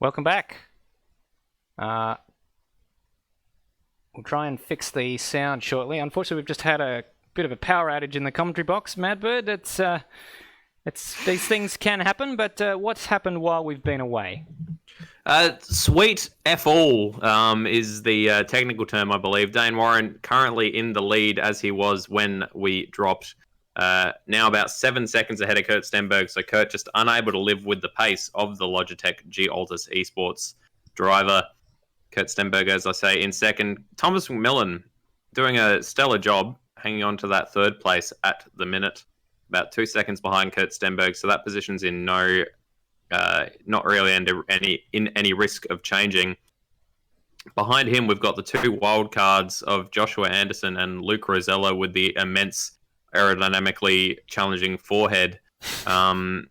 Welcome back. We'll try and fix the sound shortly. Unfortunately, we've just had a bit of a power outage in the commentary box, Madbird. It's these things can happen, but what's happened while we've been away? Sweet F all is the technical term, I believe. Dayne Warren currently in the lead as he was when we dropped. Now about 7 seconds ahead of Kurt Stenberg, so Kurt just unable to live with the pace of the Logitech G Altus Esports driver. Kurt Stenberg, as I say, in second. Thomas McMillan doing a stellar job, hanging on to that third place at the minute, about 2 seconds behind Kurt Stenberg, so that position's in not really in any risk of changing. Behind him, we've got the two wild cards of Joshua Anderson and Luke Rosella with the immense aerodynamically challenging forehead, who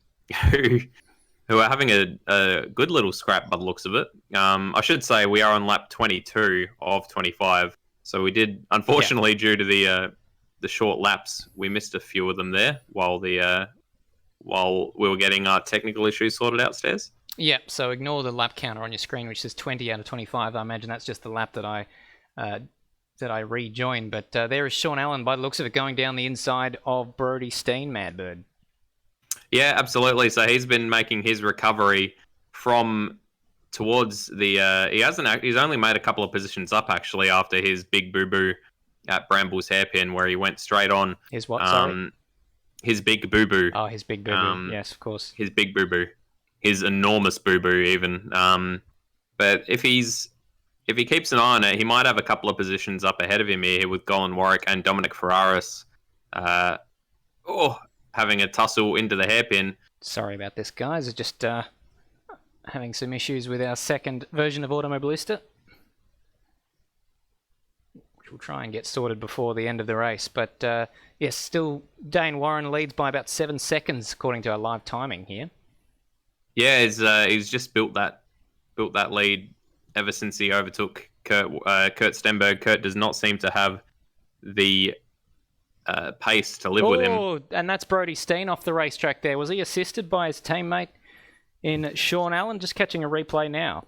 are having a good little scrap by the looks of it. I should say we are on lap 22 of 25, so we did, unfortunately, due to the short laps, we missed a few of them there while we were getting our technical issues sorted out stairs. Yep, so ignore the lap counter on your screen, which says 20 out of 25. I imagine that's just the lap that I rejoined. But there is Sean Allen, by the looks of it, going down the inside of Brodie Steen, Madbird. Yeah, absolutely. So he's been making his recovery from towards the... he's only made a couple of positions up, actually, after his big boo-boo at Bramble's hairpin, where he went straight on. His what, sorry? His big boo-boo. Oh, his big boo-boo. Yes, of course. His big boo-boo. His enormous boo-boo, even. But if he keeps an eye on it, he might have a couple of positions up ahead of him here with Golan Warwick and Dominic Ferraris having a tussle into the hairpin. Sorry about this, guys. Just having some issues with our second version of Automobilista, which we'll try and get sorted before the end of the race. But yes, still Dayne Warren leads by about 7 seconds according to our live timing here. Yeah, he's just built that lead ever since he overtook Kurt Stenberg. Kurt does not seem to have the pace to live with him. Oh, and that's Brodie Steen off the racetrack there. Was he assisted by his teammate in Sean Allen? Just catching a replay now.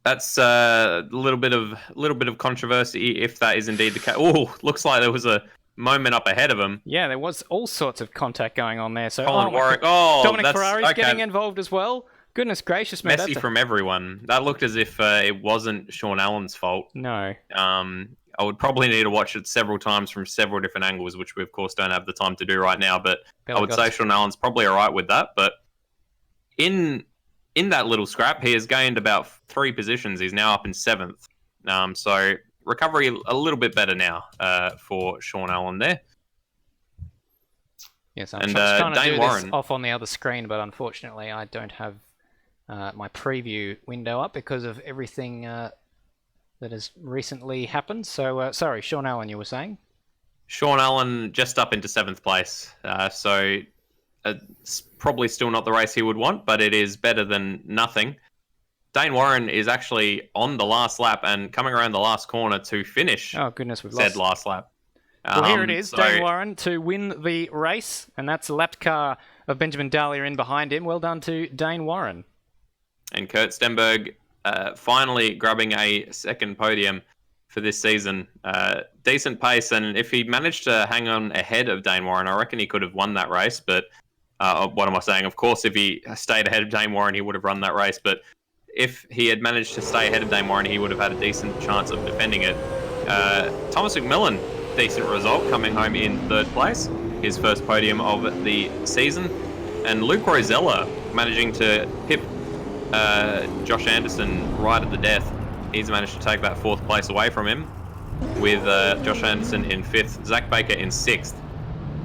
That's a little bit of controversy if that is indeed the case. Oh, looks like there was a moment up ahead of him. Yeah, there was all sorts of contact going on there. So Warwick. Dominic Ferrari's getting involved as well. Goodness gracious, man. Messy from everyone. That looked as if it wasn't Sean Allen's fault. No. I would probably need to watch it several times from several different angles, which we, of course, don't have the time to do right now. But I would say Sean Allen's probably all right with that. But in that little scrap, he has gained about 3 positions. He's now up in 7th. So recovery a little bit better now for Sean Allen there. Yes, I'm trying to do this off on the other screen, but unfortunately I don't have my preview window up because of everything that has recently happened. So, sorry, Sean Allen, you were saying? Sean Allen just up into 7th place. So it's probably still not the race he would want, but it is better than nothing. Dayne Warren is actually on the last lap and coming around the last corner to finish. Oh, goodness, we've lost. Last lap. Well, here it is, Dayne Warren to win the race, and that's the lapped car of Benjamin Dahlia in behind him. Well done to Dayne Warren. And Kurt Stenberg finally grabbing a second podium for this season. Decent pace, and if he managed to hang on ahead of Dayne Warren, I reckon he could have won that race. But what am I saying? Of course, if he stayed ahead of Dayne Warren, he would have run that race. But if he had managed to stay ahead of Dayne Warren, he would have had a decent chance of defending it. Thomas McMillan, decent result, coming home in 3rd place, his first podium of the season. And Luke Rosella managing to pip Josh Anderson right at the death. He's managed to take that 4th place away from him, with Josh Anderson in 5th, Zach Baker in 6th,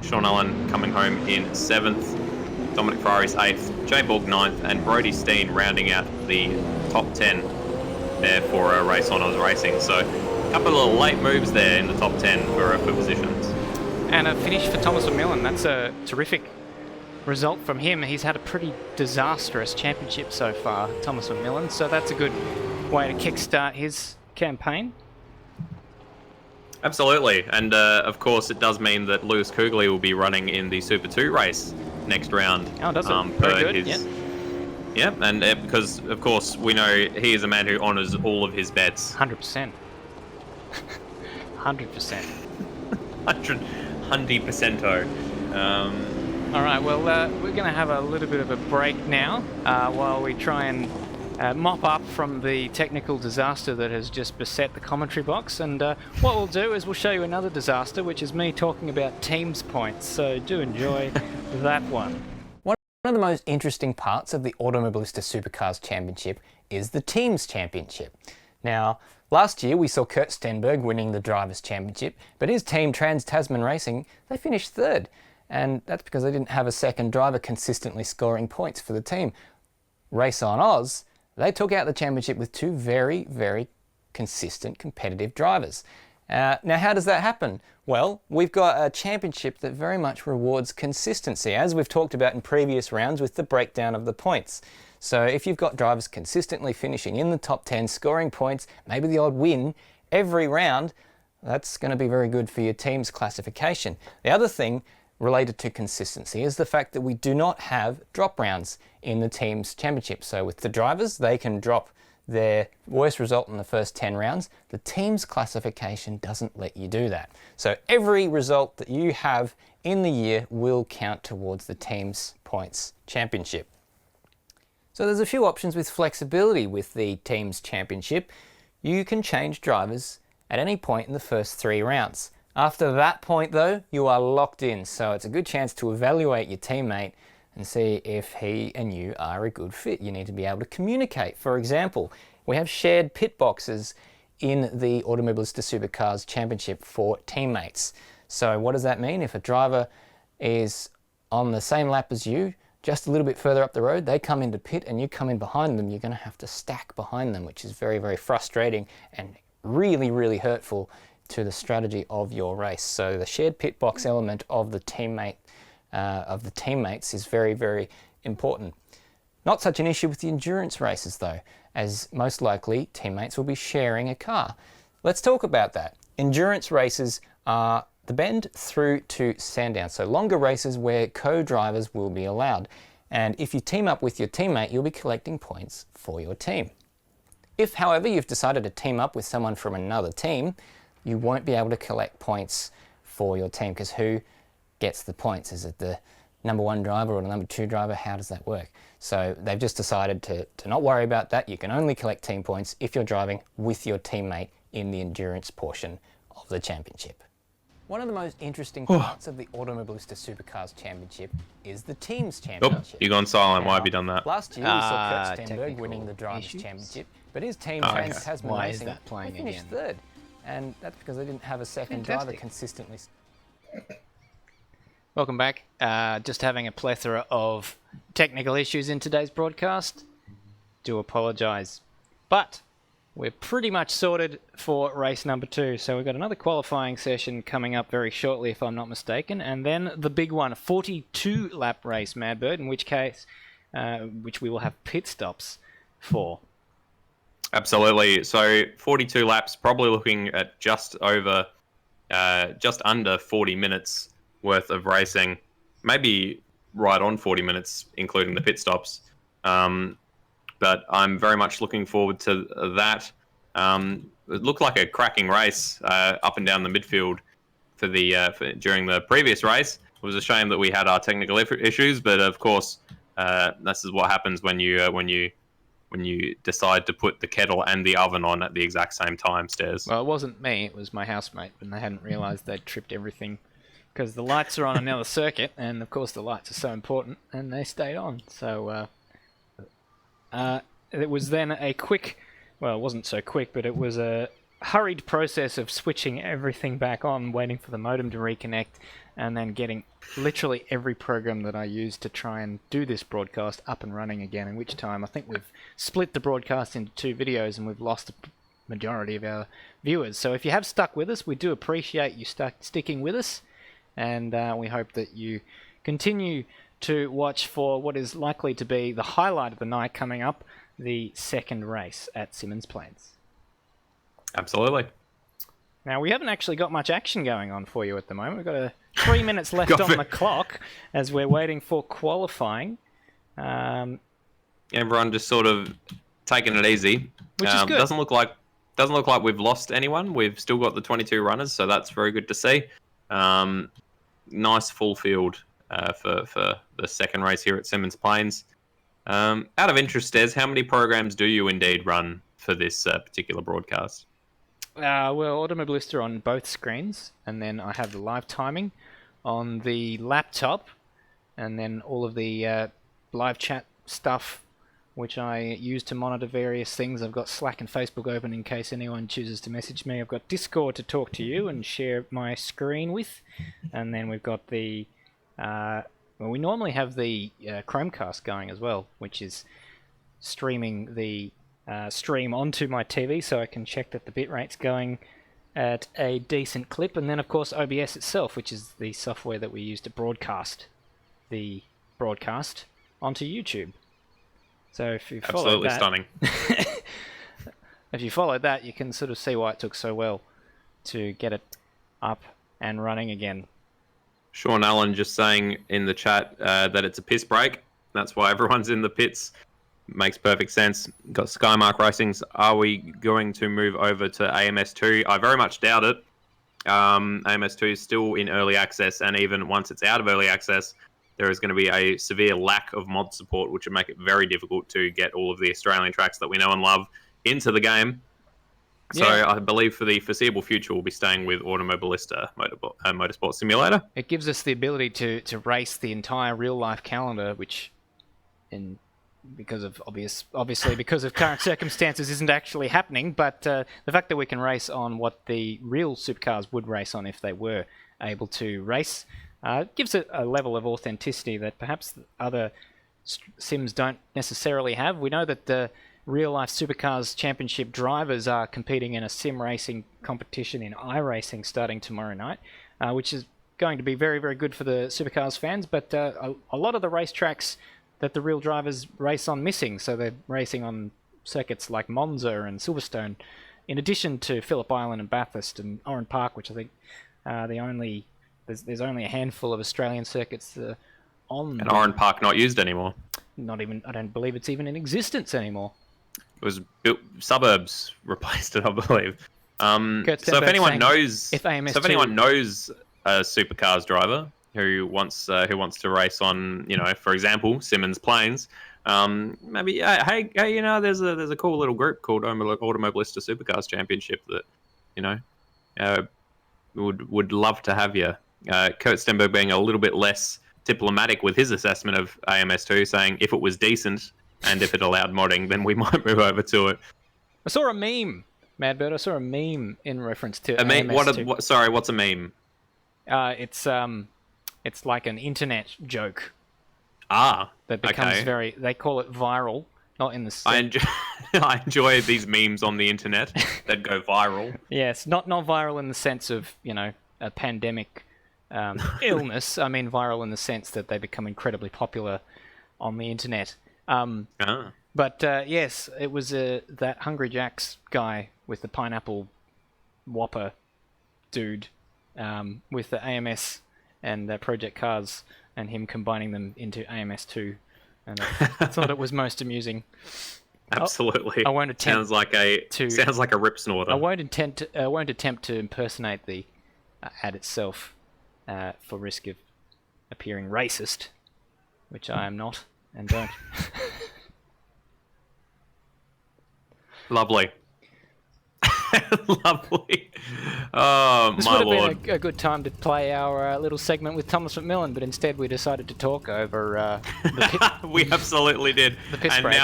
Sean Allen coming home in 7th, Dominic Ferrari's 8th, Jay Borg 9th, and Brodie Steen rounding out the top 10 there for Race Honours Racing. So a couple of late moves there in the top 10 for positions. And a finish for Thomas McMillan. That's a terrific result from him. He's had a pretty disastrous championship so far, Thomas McMillan, so that's a good way to kickstart his campaign. Absolutely, and of course it does mean that Lewis Kugley will be running in the Super 2 race next round. Oh, does it? Very good, Yeah, and because, of course, we know he is a man who honours all of his bets. 100%. 100%. 100%. All right, well, we're going to have a little bit of a break now while we try and mop up from the technical disaster that has just beset the commentary box. And what we'll do is we'll show you another disaster, which is me talking about teams points. So do enjoy that one. One of the most interesting parts of the Automobilista Supercars Championship is the Teams Championship. Now, last year we saw Kurt Stenberg winning the Drivers' Championship, but his team Trans-Tasman Racing, they finished third. And that's because they didn't have a second driver consistently scoring points for the team. Race on Oz, they took out the championship with two very, very consistent competitive drivers. Now, how does that happen? Well, we've got a championship that very much rewards consistency, as we've talked about in previous rounds with the breakdown of the points. So if you've got drivers consistently finishing in the top 10, scoring points, maybe the odd win every round, that's going to be very good for your team's classification. The other thing related to consistency is the fact that we do not have drop rounds in the team's championship. So with the drivers, they can drop their worst result in the first 10 rounds. The team's classification doesn't let you do that. So every result that you have in the year will count towards the team's points championship. So there's a few options with flexibility with the team's championship. You can change drivers at any point in the first 3 rounds. After that point though, you are locked in, so it's a good chance to evaluate your teammate and see if he and you are a good fit. You need to be able to communicate. For example, we have shared pit boxes in the Automobilista Supercars Championship for teammates. So what does that mean? If a driver is on the same lap as you, just a little bit further up the road, they come into pit and you come in behind them, you're going to have to stack behind them, which is very, very frustrating and really, really hurtful to the strategy of your race. So the shared pit box element of the teammate of the teammates is very, very important. Not such an issue with the endurance races though, as most likely teammates will be sharing a car. Let's talk about that. Endurance races are the bend through to Sandown, so longer races where co-drivers will be allowed. And if you team up with your teammate, you'll be collecting points for your team. If, however, you've decided to team up with someone from another team, you won't be able to collect points for your team, because who gets the points? Is it the number 1 driver or the number 2 driver? How does that work? So they've just decided to not worry about that. You can only collect team points if you're driving with your teammate in the endurance portion of the championship. One of the most interesting parts of the Automobilista Supercars Championship is the Teams Championship. Oh, you've gone silent. Why have you done that? Last year we saw Kurt Stenberg winning the Drivers' Championship, but his team Trans-Tasman Racing finished third. And that's because they didn't have a second driver consistently. Welcome back. Just having a plethora of technical issues in today's broadcast. Do apologise. But we're pretty much sorted for race number 2. So we've got another qualifying session coming up very shortly, if I'm not mistaken. And then the big one, a 42-lap race, Madbird, in which case, which we will have pit stops for. Absolutely. So 42 laps, probably looking at just under 40 minutes worth of racing, maybe right on 40 minutes, including the pit stops. But I'm very much looking forward to that. It looked like a cracking race up and down the midfield for during the previous race. It was a shame that we had our technical issues, but of course, this is what happens when you decide to put the kettle and the oven on at the exact same time, Stairs. Well, it wasn't me, it was my housemate, and they hadn't realised they'd tripped everything, because the lights are on another circuit, and of course the lights are so important, and they stayed on. So it was then a quick, well, it wasn't so quick, but it was a hurried process of switching everything back on, waiting for the modem to reconnect, and then getting literally every program that I used to try and do this broadcast up and running again, in which time I think we've split the broadcast into 2 videos and we've lost the majority of our viewers. So if you have stuck with us, we do appreciate you sticking with us, and we hope that you continue to watch for what is likely to be the highlight of the night coming up, the second race at Symmons Plains. Absolutely. Now, we haven't actually got much action going on for you at the moment. We've got 3 minutes left on the clock as we're waiting for qualifying. Everyone just sort of taking it easy. Which is good. Doesn't look like we've lost anyone. We've still got the 22 runners, so that's very good to see. Nice full field for the second race here at Symmons Plains. Out of interest, Des, how many programs do you indeed run for this particular broadcast? Well, Automobilista on both screens, and then I have the live timing on the laptop, and then all of the live chat stuff, which I use to monitor various things. I've got Slack and Facebook open in case anyone chooses to message me. I've got Discord to talk to you and share my screen with, and then we've got the... well, we normally have the Chromecast going as well, which is streaming the stream onto my TV so I can check that the bitrate's going at a decent clip. And then, of course, OBS itself, which is the software that we use to broadcast the broadcast onto YouTube. So if you follow that... Absolutely stunning. If you follow that, you can sort of see why it took so well to get it up and running again. Sean Allen just saying in the chat that it's a piss break. That's why everyone's in the pits. Makes perfect sense. Got Skymark Racings. Are we going to move over to AMS2? I very much doubt it. AMS2 is still in early access, and even once it's out of early access, there is going to be a severe lack of mod support, which would make it very difficult to get all of the Australian tracks that we know and love into the game. So yeah. I believe for the foreseeable future, we'll be staying with Automobilista Motorsport Simulator. It gives us the ability to race the entire real-life calendar, which, because of obviously because of current circumstances, isn't actually happening. But the fact that we can race on what the real supercars would race on if they were able to race gives it a level of authenticity that perhaps other sims don't necessarily have. We know that the real-life Supercars Championship drivers are competing in a sim racing competition in iRacing starting tomorrow night, which is going to be very, very good for the Supercars fans, but a lot of the racetracks that the real drivers race on missing, so they're racing on circuits like Monza and Silverstone, in addition to Phillip Island and Bathurst and Oran Park, which I think there's only a handful of Australian circuits on. And Oran Park not used anymore. Not even, I don't believe it's even in existence anymore. It was built, suburbs replaced it, I believe. So if anyone knows, a supercars driver who wants to race on, for example, Symmons Plains, maybe hey, there's a cool little group called Automobilista Supercars Championship that would love to have you. Kurt Stenberg being a little bit less diplomatic with his assessment of AMS2, saying if it was decent and if it allowed modding, then we might move over to it. I saw a meme, Madbird. I saw a meme in reference to AMS2. What's a meme? It's like an internet joke. That becomes very. They call it viral, not in the. I enjoy these memes on the internet that go viral. Yes, not viral in the sense of a pandemic illness. I mean viral in the sense that they become incredibly popular on the internet. But yes, it was that Hungry Jack's guy with the pineapple whopper dude with the AMS and Project Cars and him combining them into AMS2, and I thought it was most amusing. Absolutely, I won't attempt. Sounds like a rip snorter. I won't attempt to impersonate the ad itself for risk of appearing racist, which I am not. And don't. Lovely. Lovely. Oh, this my would lord. have been a good time to play our little segment with Thomas McMillan, but instead we decided to talk over the pit. We absolutely did. The piss and break.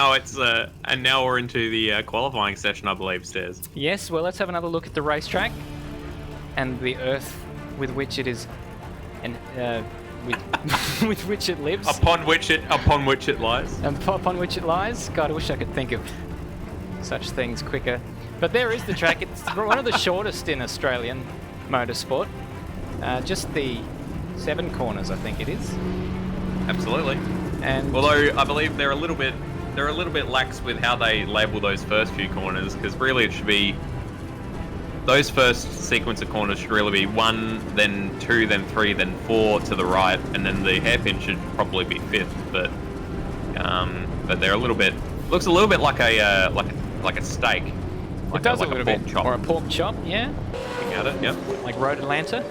Now we're into the qualifying session, I believe, Stairs. Yes, well, let's have another look at the racetrack and the earth with which it is, and with which it lives. Upon which it lies. And upon which it lies. God, I wish I could think of such things quicker. But there is the track. It's one of the shortest in Australian motorsport. Just the 7 corners, I think it is. Absolutely. And although I believe they're a little bit lax with how they label those first few corners, because really it should be. Those first sequence of corners should really be 1, then 2, then 3, then 4 to the right, and then the hairpin should probably be 5th. But but they're a little bit. Looks a little bit like a steak. It does a little bit, chop. or a pork chop, yeah. Looking at it, yep. Like Road Atlanta.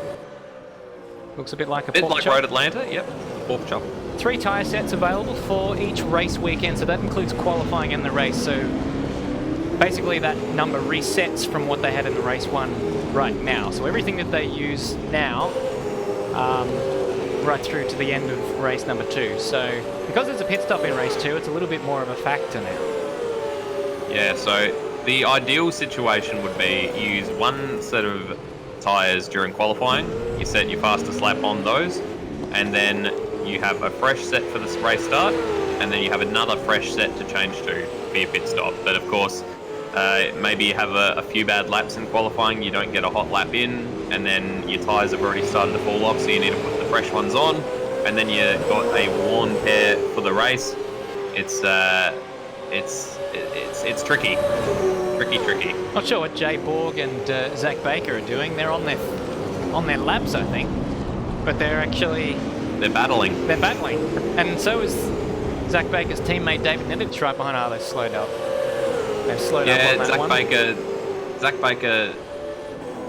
Looks a bit like a bit pork like chop. Road Atlanta, yep. Pork chop. 3 tyre sets available for each race weekend, so that includes qualifying and the race. So basically that number resets from what they had in the race 1 right now. So everything that they use now, right through to the end of race number 2. So because there's a pit stop in race 2, it's a little bit more of a factor now. Yeah, so the ideal situation would be you use 1 set of tyres during qualifying, you set your fastest lap on those, and then you have a fresh set for the race start, and then you have another fresh set to change to for your pit stop. But of course, maybe you have a few bad laps in qualifying, you don't get a hot lap in, and then your tyres have already started to fall off, so you need to put the fresh ones on, and then you've got a worn pair for the race. It's tricky. Tricky. Not sure what Jay Borg and Zach Baker are doing. They're on their laps, I think, but they're battling. And so is Zach Baker's teammate David Nedich right behind. They've slowed up. They've slowed up on that one. Zach Baker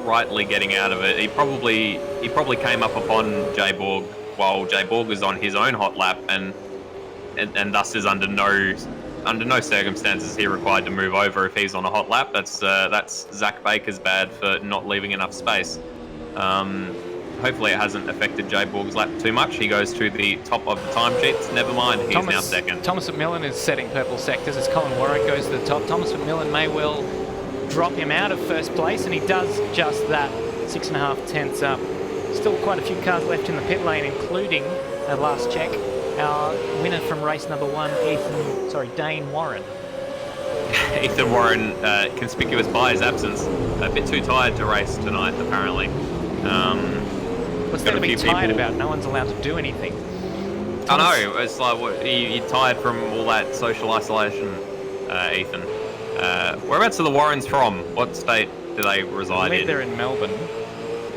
rightly getting out of it. He probably came up upon Jay Borg while Jay Borg was on his own hot lap, and thus is under no circumstances he required to move over if he's on a hot lap. That's Zach Baker's bad for not leaving enough space. Hopefully it hasn't affected Jay Borg's lap too much. He goes to the top of the timesheets. Never mind, he's now second. Thomas McMillan is setting purple sectors as Colin Warwick goes to the top. Thomas McMillan may well drop him out of first place, and he does just that. 6.5 tenths up. Still quite a few cars left in the pit lane, including, at last check, our winner from race number 1, Dayne Warren. Ethan Warren, conspicuous by his absence, a bit too tired to race tonight, apparently. What's there to be tired about? No one's allowed to do anything. I know, it's like, you're tired from all that social isolation, Ethan. Whereabouts are the Warrens from? What state do they reside in? They're in Melbourne.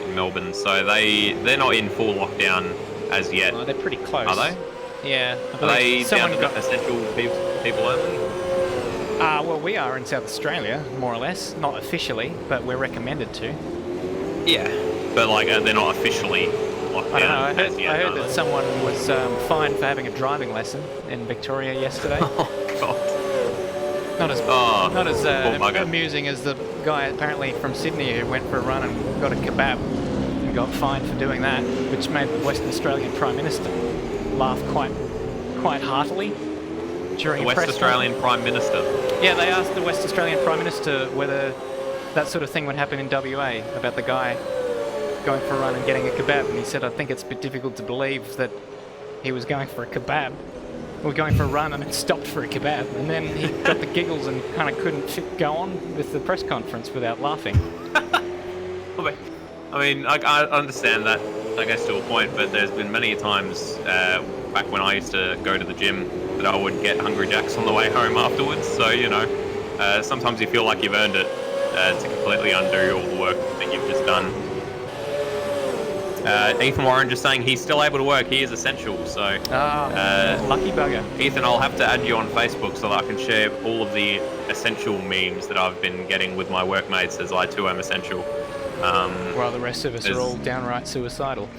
In Melbourne, so they're not in full lockdown as yet. Oh, they're pretty close. Are they? Yeah. Are they down to essential people only? Well, we are in South Australia, more or less. Not officially, but we're recommended to. Yeah, but like they're not officially locked down. I don't know. I heard that someone was fined for having a driving lesson in Victoria yesterday. Oh God. Not as amusing as the guy apparently from Sydney who went for a run and got a kebab and got fined for doing that, which made the Western Australian Prime Minister laugh quite heartily during the West Australian Prime Minister. Yeah, they asked the West Australian Prime Minister whether that sort of thing would happen in WA about the guy going for a run and getting a kebab, and he said, I think it's a bit difficult to believe that he was going for a kebab. We were going for a run and it stopped for a kebab, and then he got the giggles and kind of couldn't go on with the press conference without laughing. I mean, I understand that, I guess, to a point, but there's been many times back when I used to go to the gym that I would get Hungry Jacks on the way home afterwards, so, you know, sometimes you feel like you've earned it to completely undo all the work that you've just done. Ethan Warren just saying he's still able to work. He is essential. So, lucky bugger. Ethan, I'll have to add you on Facebook so that I can share all of the essential memes that I've been getting with my workmates, as I too am essential. While the rest of us are all downright suicidal.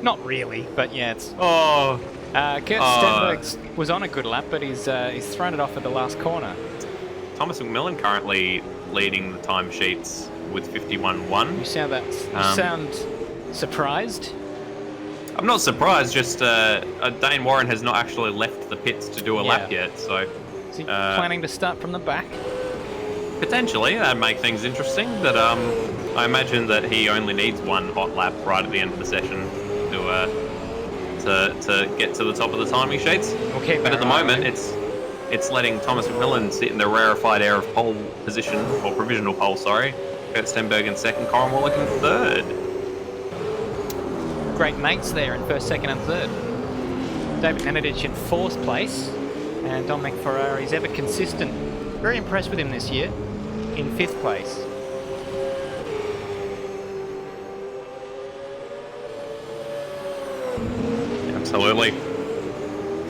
Not really, but yeah, it's. Kurt Stenberg was on a good lap, but he's thrown it off at the last corner. Thomas McMillan currently leading the timesheets with 51.1. You sound surprised? I'm not surprised, just Dayne Warren has not actually left the pits to do a lap yet, so... Is he planning to start from the back? Potentially, that'd make things interesting, but I imagine that he only needs one hot lap right at the end of the session to get to the top of the timing sheets. Okay, but at the moment, it's letting Thomas McMillan sit in the rarefied air of pole position, or provisional pole, sorry. Kurt Stenberg in second, Colin Warwick in third. Great mates there in first, second and third. David Nenadic in fourth place, and Dominic Ferrari's ever consistent. Very impressed with him this year, in fifth place. Absolutely.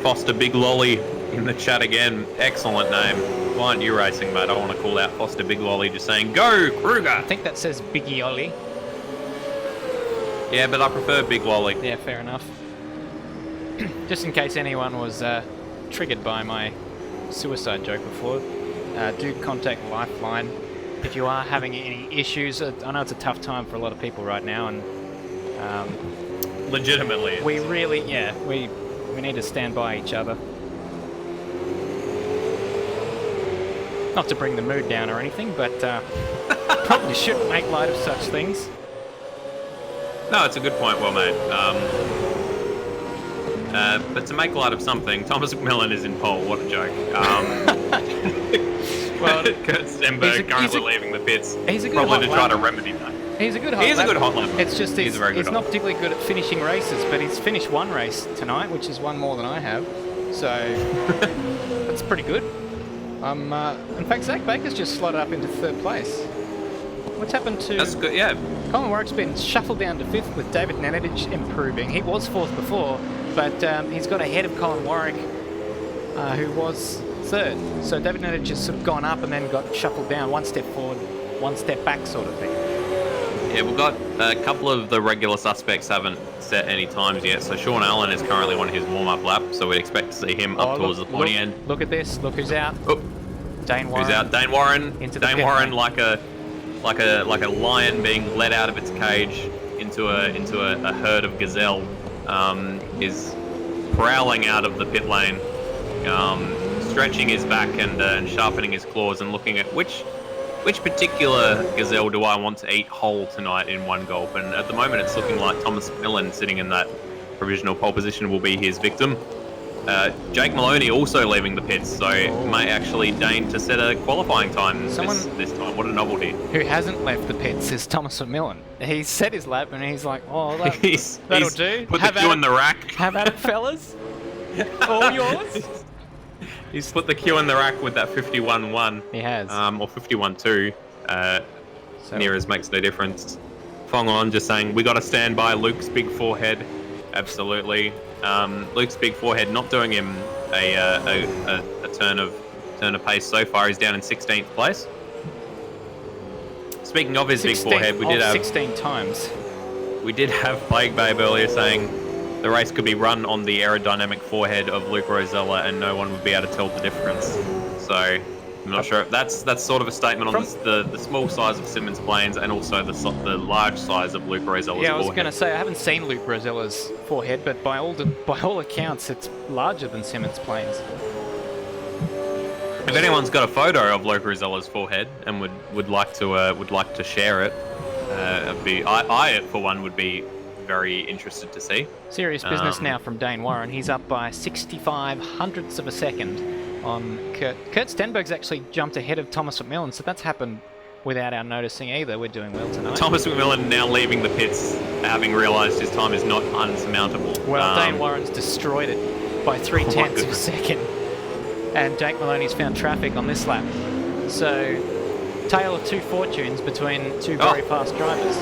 Foster Big Lolly in the chat again. Excellent name. Why aren't you racing, mate? I want to call out Foster Big Lolly, just saying, go, Kruger! I think that says Biggie Ollie. Yeah, but I prefer Big Lolly. Yeah, fair enough. Just in case anyone was triggered by my suicide joke before, do contact Lifeline if you are having any issues. I know it's a tough time for a lot of people right now, and legitimately, we really, we need to stand by each other. Not to bring the mood down or anything, but probably shouldn't make light of such things. No, it's a good point, well made. But to make light of something, Thomas McMillan is in pole. What a joke. Well, Kurt Stenberg currently leaving the pits. He's a good probably to try lap. to remedy that. He's a good hot He is lap. a good hot lap. It's just he's not particularly good at finishing races, but he's finished one race tonight, which is one more than I have. So that's pretty good. In fact, Zach Baker's just slotted up into 3rd place. What's happened to... That's good, yeah. Colin Warwick's been shuffled down to 5th with David Nenadich improving. He was 4th before, but he's got ahead of Colin Warwick, who was 3rd. So David Nenadich has sort of gone up and then got shuffled down, 1 step forward, 1 step back sort of thing. Yeah, we've got a couple of the regular suspects haven't set any times yet. So Sean Allen is currently on his warm-up lap, so we'd expect to see him up towards the pointy end. Look at this. Look who's out. Oh. Dayne Warren. Who's out? Dayne Warren. Dayne Warren, like a lion being let out of its cage into a herd of gazelle, is prowling out of the pit lane, stretching his back and sharpening his claws and looking at which particular gazelle do I want to eat whole tonight in one gulp. And at the moment, it's looking like Thomas McMillan sitting in that provisional pole position will be his victim. Jake Moloney also leaving the pits, so may actually deign to set a qualifying time this time. What a novelty. Who hasn't left the pits is Thomas McMillan. He's set his lap and he's like, oh, that'll do. Put the queue in the rack. Have at it, fellas. All yours. He's put the queue in the rack with that 51-1. He has. Or 51-2. Nearest makes no difference. Fong On just saying, we got to stand by Luke's big forehead. Absolutely. Luke's big forehead not doing him a turn of pace so far. He's down in 16th place. Speaking of his big forehead, we did have 16 times. We did have Plague Babe earlier saying the race could be run on the aerodynamic forehead of Luke Rosella and no one would be able to tell the difference. So I'm not sure. That's sort of a statement on the small size of Symmons Plains and also the large size of Luke Rosella's forehead. Yeah, I was going to say, I haven't seen Luke Rosella's forehead, but by all accounts, it's larger than Symmons Plains. If anyone's got a photo of Luke Rosella's forehead and would like to share it, I for one would be very interested to see. Serious business now from Dayne Warren. He's up by 65 hundredths of a second on Kurt. Kurt Stenberg's actually jumped ahead of Thomas McMillan, so that's happened without our noticing either. We're doing well tonight. Thomas McMillan now leaving the pits, having realised his time is not unsurmountable. Well, Dayne Warren's destroyed it by 3/10 of a second. And Jake Moloney's found traffic on this lap. So, tale of two fortunes between two very fast drivers.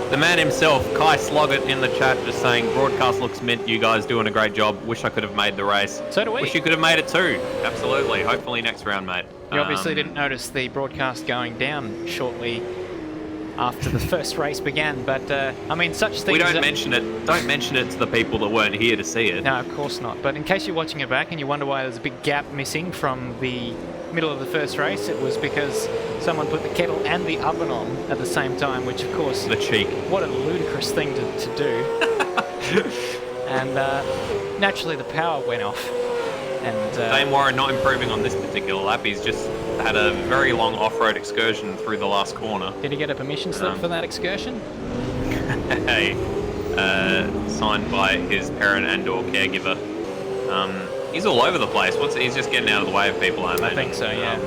The man himself, Kai Sloggett, in the chat just saying, broadcast looks mint, you guys doing a great job. Wish I could have made the race. So do we. Wish you could have made it too. Absolutely. Hopefully next round, mate. You obviously didn't notice the broadcast going down shortly after the first race began, but I mean, such things... We don't mention it. Don't mention it to the people that weren't here to see it. No, of course not. But in case you're watching it back and you wonder why there's a big gap missing from the middle of the first race, it was because someone put the kettle and the oven on at the same time, which of course... The cheek. What a ludicrous thing to do. And naturally the power went off. And Dayne Warren not improving on this particular lap. He's just had a very long off-road excursion through the last corner. Did he get a permission slip for that excursion? Hey, signed by his parent and/or caregiver. He's all over the place. He's just getting out of the way of people, I imagine. I think so, yeah.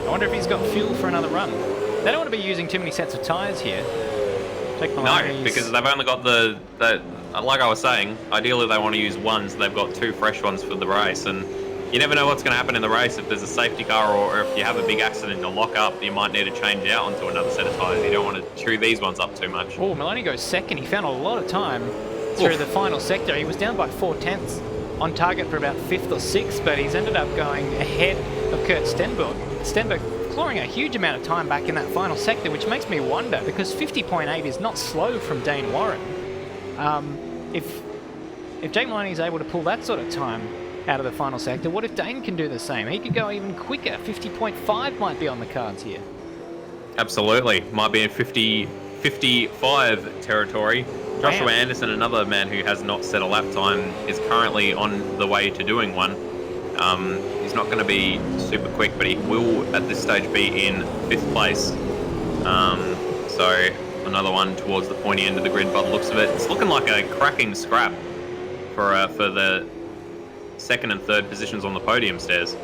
I wonder if he's got fuel for another run. They don't want to be using too many sets of tyres here. No, because they've only got the like I was saying, ideally they want to use one, so they've got two fresh ones for the race, and you never know what's going to happen in the race. If there's a safety car or if you have a big accident to lock up, you might need to change out onto another set of tyres. You don't want to chew these ones up too much. Oh, Moloney goes second. He found a lot of time through the final sector. He was down by 4/10. on target for about 5th or 6th, but he's ended up going ahead of Kurt Stenberg. Stenberg clawing a huge amount of time back in that final sector, which makes me wonder, because 50.8 is not slow from Dayne Warren. If Jake Moloney is able to pull that sort of time out of the final sector, what if Dayne can do the same? He could go even quicker. 50.5 might be on the cards here. Absolutely. Might be in 55 territory. Joshua Anderson, another man who has not set a lap time, is currently on the way to doing one. He's not going to be super quick, but he will at this stage be in 5th place. So another one towards the pointy end of the grid by the looks of it. It's looking like a cracking scrap for the 2nd and 3rd positions on the podium stairs.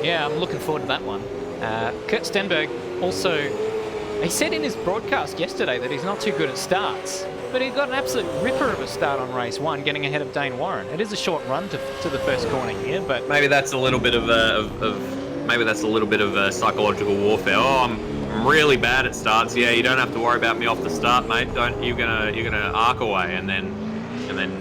Yeah, I'm looking forward to that one. Kurt Stenberg also, he said in his broadcast yesterday that he's not too good at starts, but he got an absolute ripper of a start on race 1, getting ahead of Dayne Warren. It is a short run to the first corner here, but maybe that's a little bit of psychological warfare. Oh, I'm really bad at starts. Yeah, you don't have to worry about me off the start, mate. You're gonna arc away, and then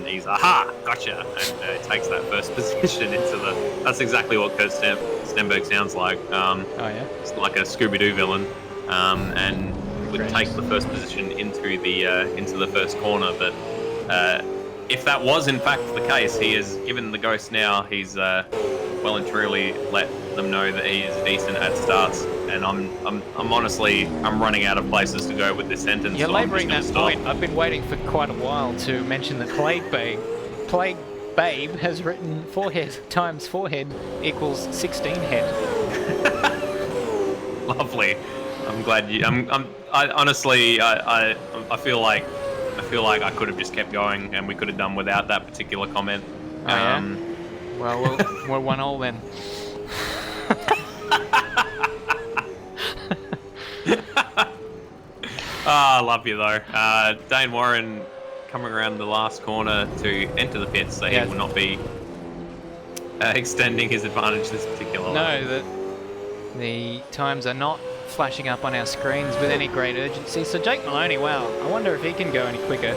he's aha, gotcha, and takes that first position into the. That's exactly what Kurt Stenberg sounds like. Oh yeah, it's like a Scooby-Doo villain, and would take the first position into the first corner. But if that was in fact the case, he has given the ghost now. He's well and truly let them know that he is decent at starts. And I'm honestly running out of places to go with this sentence. You're so labouring that point. I've been waiting for quite a while to mention that Plague Babe has written forehead times forehead equals 16 head. Lovely. I'm glad you. I honestly feel like I could have just kept going and we could have done without that particular comment. Oh, yeah? Well, we're 1-1 then. I love you though. Dayne Warren coming around the last corner to enter the pits, so he will not be extending his advantage this particular lap. No, the times are not flashing up on our screens with any great urgency. So Jake Moloney, wow, I wonder if he can go any quicker.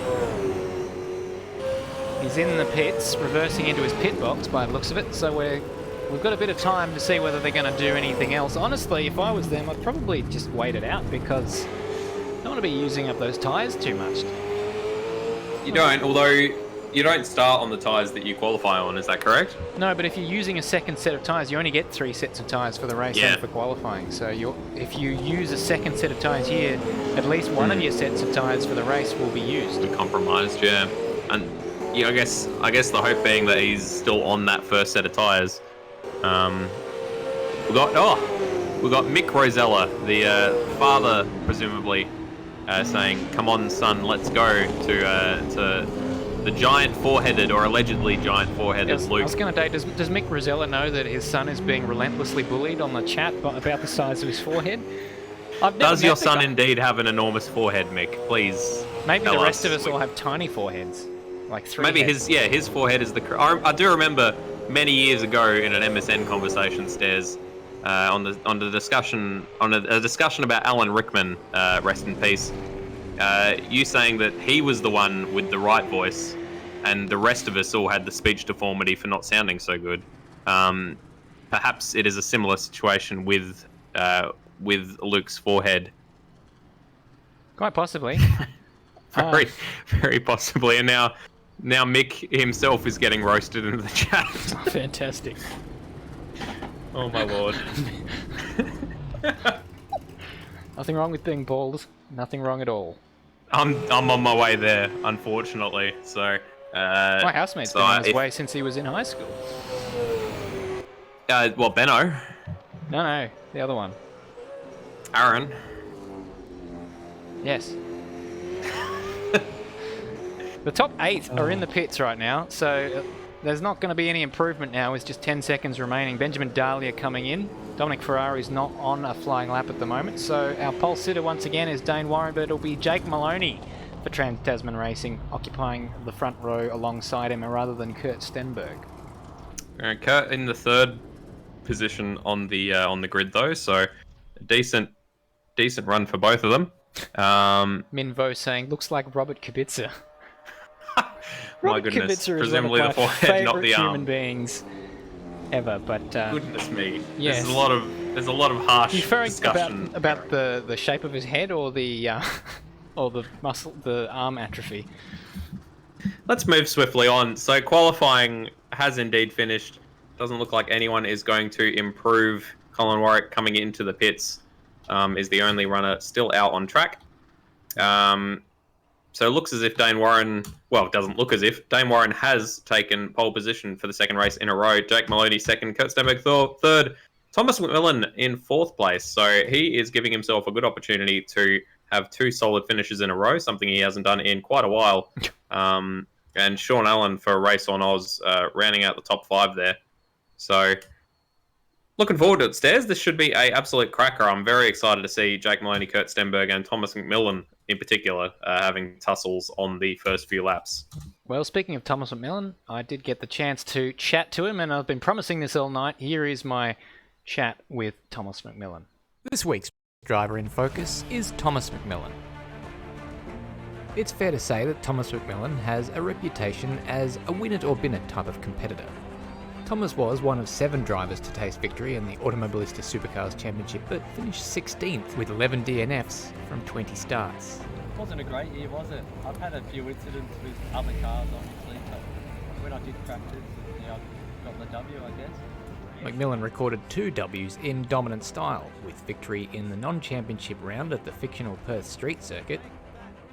He's in the pits, reversing into his pit box by the looks of it, so we've got a bit of time to see whether they're going to do anything else. Honestly, if I was them, I'd probably just wait it out, because I don't want to be using up those tyres too much. You don't, although you don't start on the tyres that you qualify on, is that correct? No, but if you're using a second set of tyres, you only get 3 sets of tyres for the race and for qualifying. So if you use a second set of tyres here, at least one of your sets of tyres for the race will be used. Compromised, yeah. And yeah, I guess the hope being that he's still on that first set of tyres. We got Mick Rosella, the father, presumably, saying, "Come on, son, let's go," to the giant four-headed, or allegedly giant four-headed Luke. I was going to say, does Mick Rosella know that his son is being relentlessly bullied on the chat about the size of his forehead? Does your son indeed have an enormous forehead, Mick? Please. Maybe the rest of us all have tiny foreheads, like 3 Maybe heads. his forehead is the. I do remember many years ago in an MSN conversation, Stairs, on a discussion about Alan Rickman, rest in peace. You saying that he was the one with the right voice, and the rest of us all had the speech deformity for not sounding so good. Perhaps it is a similar situation with Luke's forehead. Quite possibly. Very possibly. And now Mick himself is getting roasted into the chat. Oh, fantastic. Oh my lord. Nothing wrong with being bald. Nothing wrong at all. I'm on my way there, unfortunately. So my housemate's been on his way since he was in high school. Well, Benno. No, the other one. Aaron. Yes. The top 8 are in the pits right now, so there's not going to be any improvement now with just 10 seconds remaining. Benjamin Dahlia coming in. Dominic Ferrari's not on a flying lap at the moment, so our pole sitter once again is Dayne Warren, but it'll be Jake Moloney for Trans-Tasman Racing, occupying the front row alongside him rather than Kurt Stenberg. Kurt in the 3rd position on the grid though, so a decent run for both of them. Minvo saying, looks like Robert Kubica. My goodness. Kubica is Presumably one the of my forehead, not the favourite arm. human beings ever, but Goodness me. yes. There's a lot of harsh referring discussion. about the shape of his head or the or the arm atrophy. Let's move swiftly on. So qualifying has indeed finished. Doesn't look like anyone is going to improve. Colin Warwick coming into the pits is the only runner still out on track. So it looks as if Dayne Warren... Well, it doesn't look as if. Dayne Warren has taken pole position for the second race in a row. Jake Moloney second, Kurt Stenberg third, Thomas McMillan in fourth place. So he is giving himself a good opportunity to have 2 solid finishes in a row, something he hasn't done in quite a while. And Sean Allen for a race on Oz, rounding out the top 5 there. So looking forward to it, Stairs. This should be an absolute cracker. I'm very excited to see Jake Moloney, Kurt Stenberg, and Thomas McMillan in particular having tussles on the first few laps. Well, speaking of Thomas McMillan, I did get the chance to chat to him, and I've been promising this all night. Here is my chat with Thomas McMillan. This week's driver in focus is Thomas McMillan. It's fair to say that Thomas McMillan has a reputation as a win it or bin it type of competitor. Thomas was one of 7 drivers to taste victory in the Automobilista Supercars Championship, but finished 16th with 11 DNFs from 20 starts. It wasn't a great year, was it? I've had a few incidents with other cars, obviously, but when I did practice, I got the W, I guess. McMillan recorded 2 Ws in dominant style, with victory in the non-championship round at the fictional Perth Street Circuit,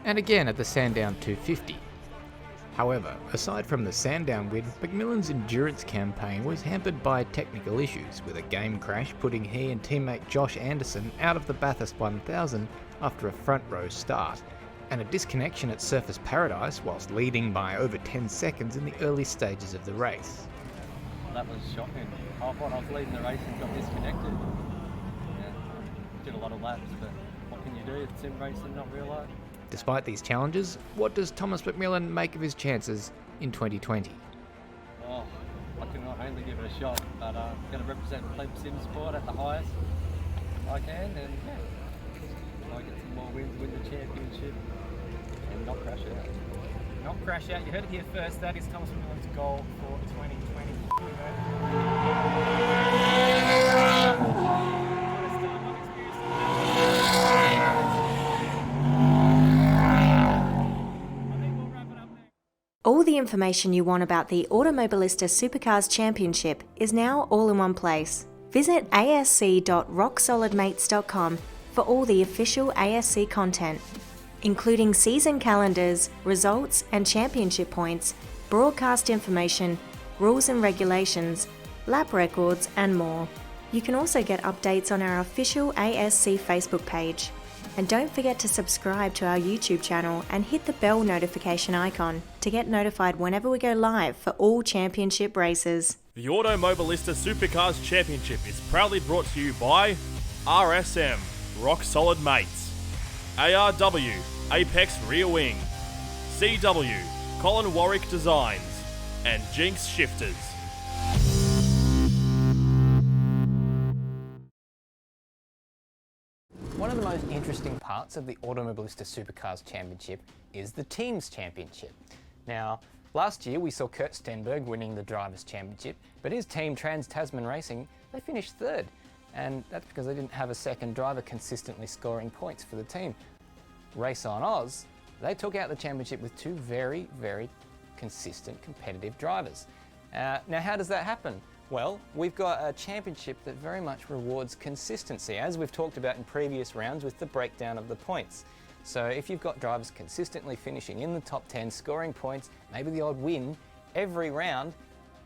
and again at the Sandown 250. However, aside from the Sandown win, McMillan's endurance campaign was hampered by technical issues, with a game crash putting he and teammate Josh Anderson out of the Bathurst 1000 after a front row start, and a disconnection at Surfers Paradise whilst leading by over 10 seconds in the early stages of the race. That was shocking. I thought I was leading the race and got disconnected. Yeah, did a lot of laps, but what can you do? It's sim racing, not real life. Despite these challenges, what does Thomas McMillan make of his chances in 2020? Oh, I can only give it a shot, but I'm going to represent Pleb Sim Sport at the highest I can, and yeah, I get some more wins, win the championship, and not crash out. Not crash out. You heard it here first. That is Thomas McMillan's goal for 2020. All the information you want about the Automobilista Supercars Championship is now all in one place. Visit asc.rocksolidmates.com for all the official ASC content, including season calendars, results and championship points, broadcast information, rules and regulations, lap records and more. You can also get updates on our official ASC Facebook page. And don't forget to subscribe to our YouTube channel and hit the bell notification icon to get notified whenever we go live for all championship races. The Automobilista Supercars Championship is proudly brought to you by RSM, Rock Solid Mates, ARW, Apex Rear Wing, CW, Colin Warwick Designs, and Jinx Shifters. One of the most interesting parts of the Automobilista Supercars Championship is the Teams Championship. Now, last year we saw Kurt Stenberg winning the Drivers' Championship, but his team Trans-Tasman Racing, they finished 3rd. And that's because they didn't have a second driver consistently scoring points for the team. Race on Oz, they took out the championship with 2 very, very consistent competitive drivers. Now, how does that happen? Well, we've got a championship that very much rewards consistency, as we've talked about in previous rounds with the breakdown of the points. So if you've got drivers consistently finishing in the top 10, scoring points, maybe the odd win every round,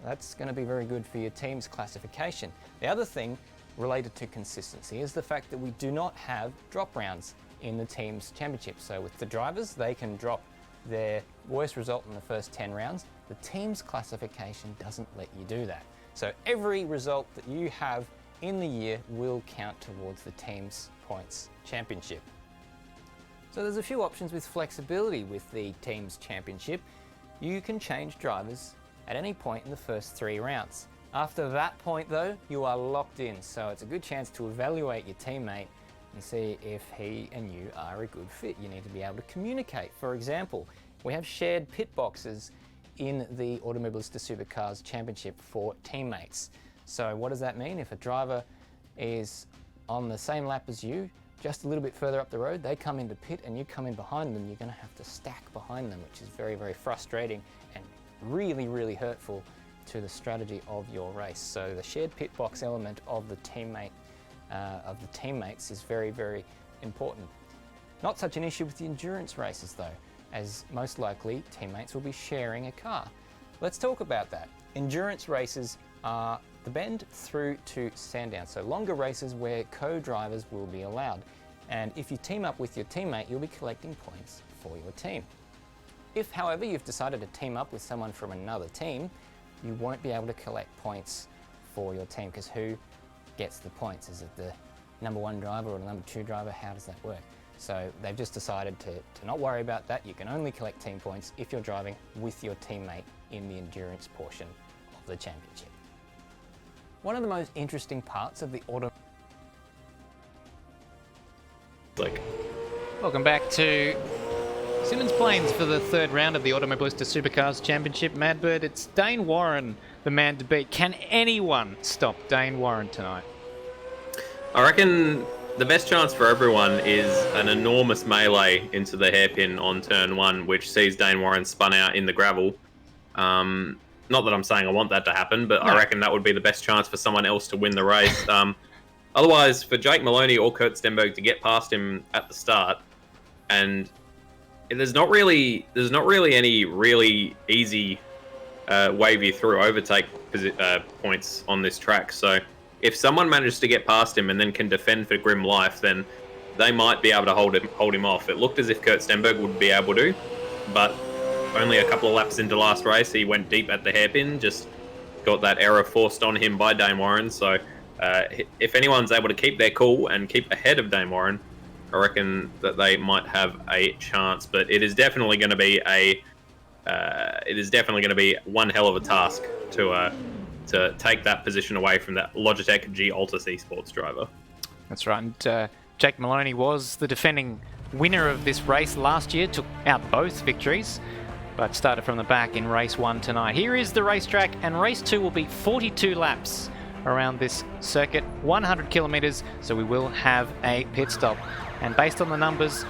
that's going to be very good for your team's classification. The other thing related to consistency is the fact that we do not have drop rounds in the team's championship. So with the drivers, they can drop their worst result in the first 10 rounds. The team's classification doesn't let you do that. So every result that you have in the year will count towards the team's points championship. So there's a few options with flexibility with the team's championship. You can change drivers at any point in the first 3 rounds. After that point though, you are locked in, so it's a good chance to evaluate your teammate and see if he and you are a good fit. You need to be able to communicate. For example, we have shared pit boxes in the Automobilista Supercars Championship for teammates. So what does that mean? If a driver is on the same lap as you, just a little bit further up the road, they come into pit and you come in behind them, you're going to have to stack behind them, which is very, very frustrating and really, really hurtful to the strategy of your race. So the shared pit box element of the teammates is very, very important. Not such an issue with the endurance races though, as most likely teammates will be sharing a car. Let's talk about that. Endurance races are the bend through to Sandown, so longer races where co-drivers will be allowed. And if you team up with your teammate, you'll be collecting points for your team. If, however, you've decided to team up with someone from another team, you won't be able to collect points for your team, because who gets the points? Is it the number 1 driver or the number 2 driver? How does that work? So they've just decided to not worry about that. You can only collect team points if you're driving with your teammate in the endurance portion of the championship. One of the most interesting parts of the Welcome back to Symmons Plains for the 3rd round of the Automobilista Supercars Championship. Madbird, it's Dayne Warren, the man to beat. Can anyone stop Dayne Warren tonight? I reckon the best chance for everyone is an enormous melee into the hairpin on turn 1, which sees Dayne Warren spun out in the gravel. Not that I'm saying I want that to happen, but no. I reckon that would be the best chance for someone else to win the race. Otherwise, for Jake Moloney or Kurt Stenberg to get past him at the start, and there's not really any really easy wavy through overtake points on this track. So if someone manages to get past him and then can defend for grim life, then they might be able to hold him off. It looked as if Kurt Stenberg would be able to, but only a couple of laps into last race, he went deep at the hairpin, just got that error forced on him by Dayne Warren. So if anyone's able to keep their cool and keep ahead of Dayne Warren, I reckon that they might have a chance. But it is definitely going to be one hell of a task to take that position away from that Logitech G Altus Esports driver. That's right. And Jake Moloney was the defending winner of this race last year, took out both victories, but started from the back in race 1 tonight. Here is the racetrack, and race 2 will be 42 laps around this circuit, 100 kilometers, so we will have a pit stop. And based on the numbers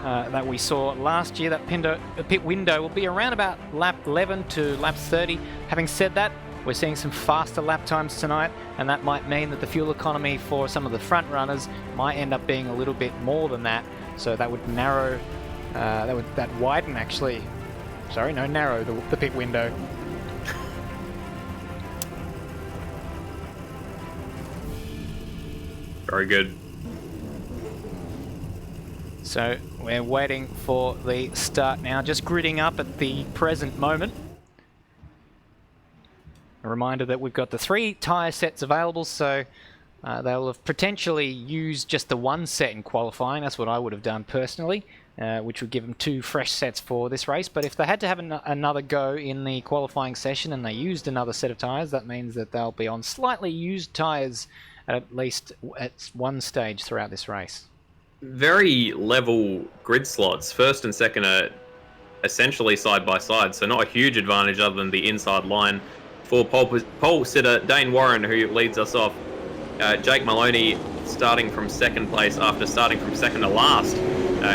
that we saw last year, that pit window will be around about lap 11 to lap 30. Having said that, we're seeing some faster lap times tonight, and that might mean that the fuel economy for some of the front runners might end up being a little bit more than that. So that would narrow, widen actually. Sorry, no, narrow the pit window. Very good. So we're waiting for the start now, just gridding up at the present moment. A reminder that we've got the 3 tyre sets available, so they'll have potentially used just the 1 set in qualifying. That's what I would have done personally, which would give them 2 fresh sets for this race. But if they had to have another go in the qualifying session and they used another set of tyres, that means that they'll be on slightly used tyres at least at one stage throughout this race. Very level grid slots. First and second are essentially side by side, so not a huge advantage other than the inside line for pole sitter Dayne Warren, who leads us off. Jake Moloney starting from 2nd place after starting from 2nd to last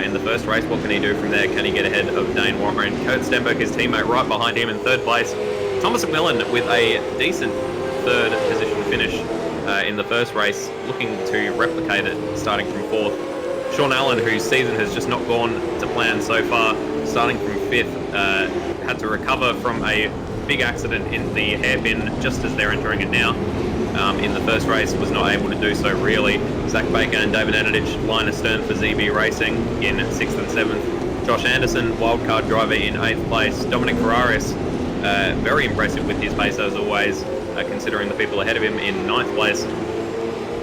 in the first race. What can he do from there? Can he get ahead of Dayne Warren? Kurt Stenberg, his teammate, right behind him in 3rd place. Thomas McMillan with a decent 3rd position finish in the first race, looking to replicate it starting from 4th. Sean Allen, whose season has just not gone to plan so far, starting from 5th, had to recover from a big accident in the hairpin just as they're entering it now. In the first race, was not able to do so really. Zach Baker and David Anadich line astern for ZB Racing in 6th and 7th. Josh Anderson, wildcard driver, in 8th place. Dominic Ferraris, very impressive with his pace as always, considering the people ahead of him, in 9th place.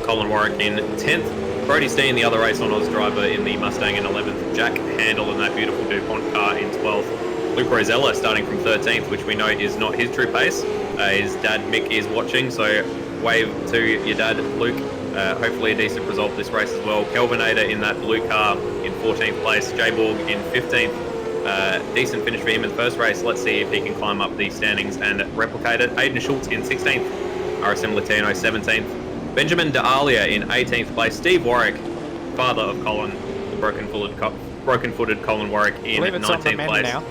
Colin Warwick in 10th. Brody Steen, the other Race on Oz driver, in the Mustang in 11th. Jack Handel in that beautiful DuPont car in 12th. Luke Rosella starting from 13th, which we know is not his true pace. His dad Mick is watching, so wave to your dad, Luke. Hopefully a decent result this race as well. Kelvin Ada in that blue car in 14th place. Jay Borg in 15th. Decent finish for him in the first race. Let's see if he can climb up the standings and replicate it. Aiden Schultz in 16th. RSM Latino 17th. Benjamin D'Alia in 18th place. Steve Warwick, father of Colin, the broken-footed Colin Warwick in 19th place. Now.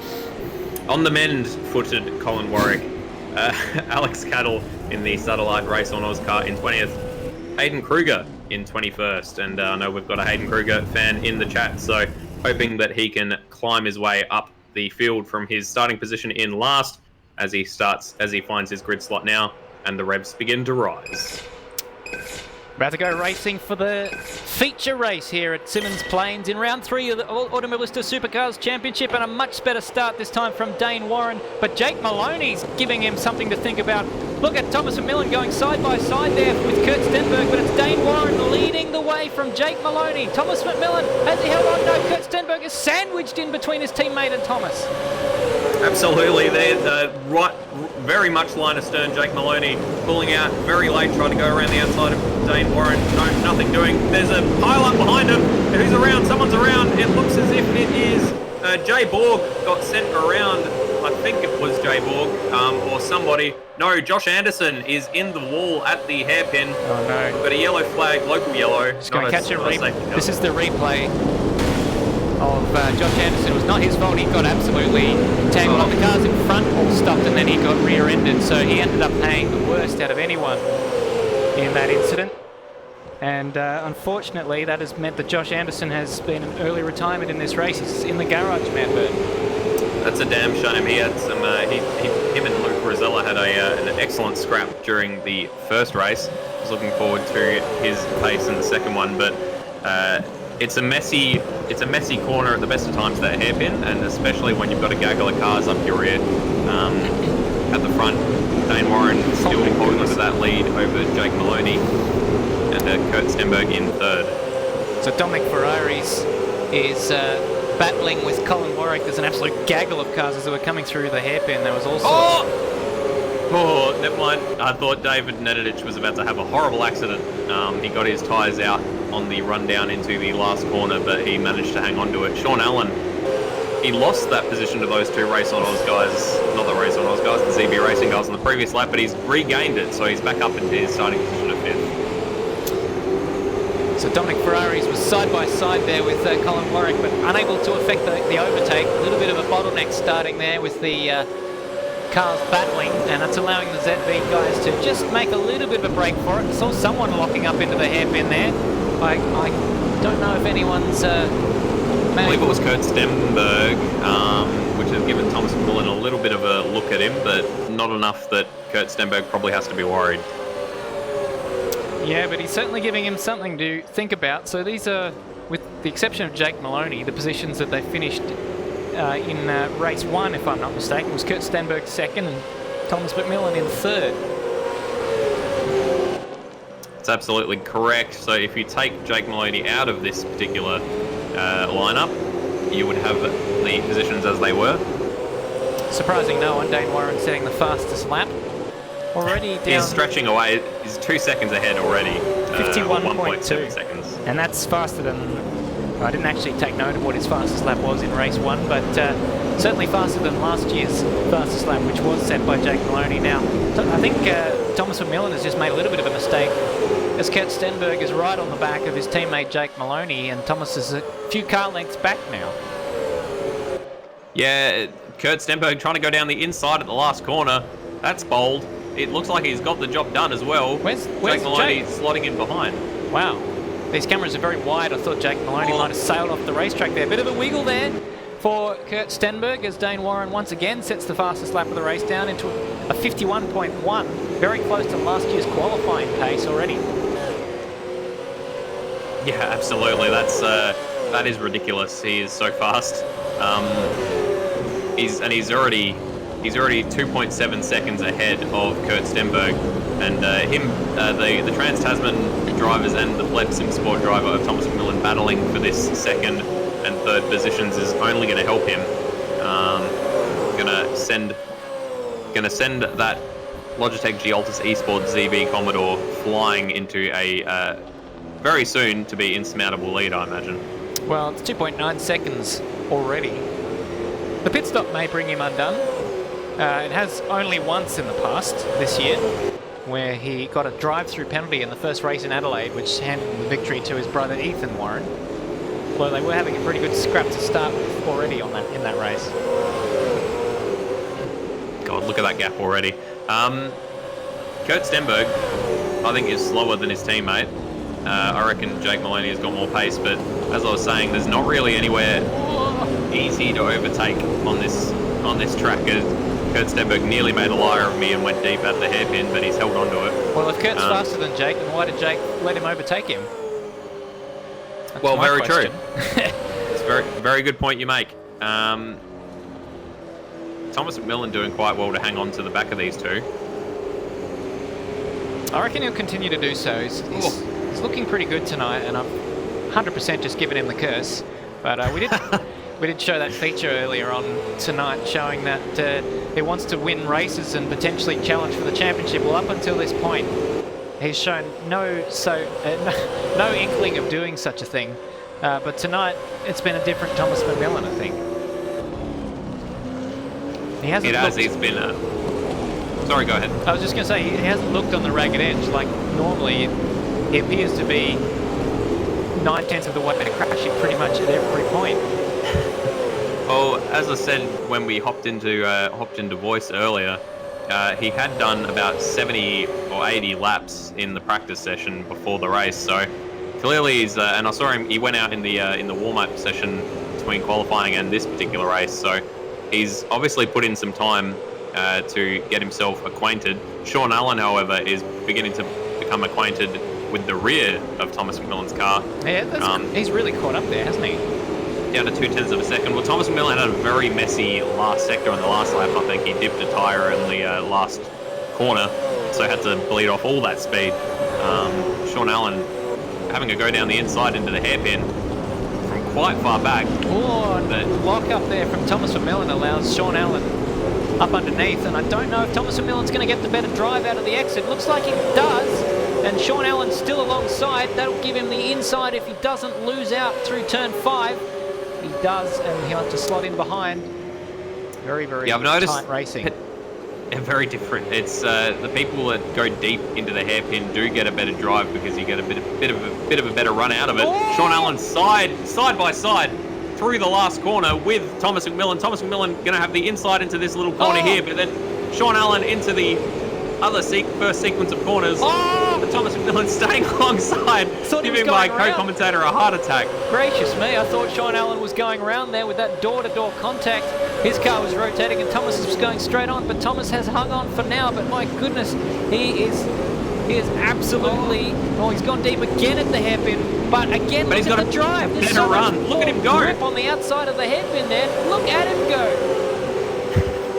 On the mend-footed Colin Warwick. Alex Cattle in the Satellite Race on Oscar in 20th. Hayden Kruger in 21st. And I know we've got a Hayden Kruger fan in the chat, so hoping that he can climb his way up the field from his starting position in last as he finds his grid slot now, and the revs begin to rise. About to go racing for the feature race here at Symmons Plains in round 3 of the Automobilista Supercars Championship, and a much better start this time from Dayne Warren, but Jake Moloney's giving him something to think about. Look at Thomas McMillan going side by side there with Kurt Stenberg, but it's Dayne Warren leading the way from Jake Moloney. Thomas McMillan, has he held on? No, Kurt Stenberg is sandwiched in between his teammate and Thomas. Absolutely, they're right, very much line astern. Jake Moloney pulling out very late, trying to go around the outside of Dayne Warren. No, nothing doing. There's a pile up behind him. Who's around? Someone's around. It looks as if it is Jay Borg got sent around. I think it was Jay Borg or somebody. No, Josh Anderson is in the wall at the hairpin. Oh no. We've got a yellow flag, local yellow. Just going to catch a replay. This is the replay of Josh Anderson. It was not his fault. He got absolutely tangled up. The cars in front all stopped, and then he got rear-ended, so he ended up paying the worst out of anyone in that incident. And unfortunately, that has meant that Josh Anderson has been an early retirement in this race. He's in the garage, Matt Bird. That's a damn shame. He had some. Him and Luke Rosella had an excellent scrap during the first race. I was looking forward to his pace in the second one, but it's a messy corner at the best of times, that hairpin, and especially when you've got a gaggle of cars up your rear. At the front, Dayne Warren still holding onto that lead over Jake Moloney, and Kurt Stenberg in third. So Dominic Ferraris is battling with Colin Warwick. There's an absolute gaggle of cars as they were coming through the hairpin. There was also... Oh, never mind. I thought David Nedidich was about to have a horrible accident. He got his tyres out on the run down into the last corner, but he managed to hang on to it. Sean Allen, he lost that position to those two Race on Oz guys, not the Race on Oz guys, the ZB Racing guys on the previous lap, but he's regained it, so he's back up into his starting position of 5th. So Dominic Ferraris was side by side there with Colin Warwick, but unable to affect the overtake. A little bit of a bottleneck starting there with the cars battling, and that's allowing the ZB guys to just make a little bit of a break for it. I saw someone locking up into the hairpin there. I don't know if anyone's... I believe it was Kurt Stenberg, which has given Thomas McMillan a little bit of a look at him, but not enough that Kurt Stenberg probably has to be worried. Yeah, but he's certainly giving him something to think about. So these are, with the exception of Jake Moloney, the positions that they finished in race 1, if I'm not mistaken, was Kurt Stenberg 2nd and Thomas McMillan in 3rd. That's absolutely correct. So if you take Jake Moloney out of this particular lineup, you would have the positions as they were. Surprising no one, Dayne Warren setting the fastest lap. Already down... He's stretching away. He's 2 seconds ahead already. 51.2 seconds. And that's faster than... I didn't actually take note of what his fastest lap was in race 1, but certainly faster than last year's fastest lap, which was set by Jake Moloney. Now, I think Thomas McMillan has just made a little bit of a mistake, as Kurt Stenberg is right on the back of his teammate Jake Moloney, and Thomas is a few car lengths back now. Yeah, Kurt Stenberg trying to go down the inside at the last corner. That's bold. It looks like he's got the job done as well. Where's Jake Moloney slotting in behind. Wow. These cameras are very wide. I thought Jake Moloney might have sailed off the racetrack there. Bit of a wiggle there for Kurt Stenberg as Dayne Warren once again sets the fastest lap of the race down into a 51.1. Very close to last year's qualifying pace already. Yeah, absolutely. That is ridiculous. He is so fast. He's already 2.7 seconds ahead of Kurt Stenberg, and the Trans-Tasman drivers and the Bled Sim Sport driver of Thomas McMillan battling for this 2nd and 3rd positions is only going to help him. Gonna send that Logitech G-Altus eSport ZB Commodore flying into a very soon to be insurmountable lead, I imagine. Well, it's 2.9 seconds already. The pit stop may bring him undone. It has only once in the past this year, where he got a drive-through penalty in the first race in Adelaide, which handed the victory to his brother Ethan Warren. Well, they were having a pretty good scrap to start with already on that in that race. God, look at that gap already. Kurt Stenberg, I think, is slower than his teammate. I reckon Jake Moloney has got more pace, but as I was saying, there's not really anywhere easy to overtake on this track. Kurt Stenberg nearly made a liar of me and went deep at the hairpin, but he's held on to it. Well, if Kurt's faster than Jake, then why did Jake let him overtake him? That's well, very question. true. It's a very, very good point you make. Thomas McMillan doing quite well to hang on to the back of these two. I reckon he'll continue to do so. He's looking pretty good tonight, and I've 100% just given him the curse. But we did show that feature earlier on tonight, showing that he wants to win races and potentially challenge for the championship. Well, up until this point, he's shown no inkling of doing such a thing. But tonight, it's been a different Thomas McMillan, I think. He's been sorry, go ahead. I was just going to say, he hasn't looked on the ragged edge like normally. He appears to be 9/10 of the way to crashing pretty much at every point. Well, as I said when we hopped into voice earlier, he had done about 70 or 80 laps in the practice session before the race. So clearly he's and I saw him. He went out in the warm-up session between qualifying and this particular race. So he's obviously put in some time to get himself acquainted. Sean Allen, however, is beginning to become acquainted with the rear of Thomas McMillan's car. Yeah, he's really caught up there, hasn't he? Down to 0.2 of a second. Well, Thomas McMillan had a very messy last sector on the last lap. I think he dipped a tyre in the last corner, so had to bleed off all that speed. Sean Allen having a go down the inside into the hairpin from quite far back. Oh, and the lock up there from Thomas McMillan allows Sean Allen up underneath, and I don't know if Thomas McMillan's going to get the better drive out of the exit. Looks like he does, and Sean Allen's still alongside. That'll give him the inside if he doesn't lose out through turn 5. He does, and he'll have to slot in behind. Very, very tight racing. Very different. It's the people that go deep into the hairpin do get a better drive because you get a bit of a better run out of it. Oh! Sean Allen side by side through the last corner with Thomas McMillan. Thomas McMillan going to have the inside into this little corner here, but then Sean Allen into the other first sequence of corners. But Thomas McMillan staying alongside, giving my co-commentator a heart attack. Gracious me, I thought Sean Allen was going around there with that door-to-door contact. His car was rotating and Thomas was going straight on, but Thomas has hung on for now. But my goodness, he is absolutely... Oh, he's gone deep again at the hairpin. But again, look at the drive. There's so much Look at him go. Grip on the outside of the hairpin there. Look at him go.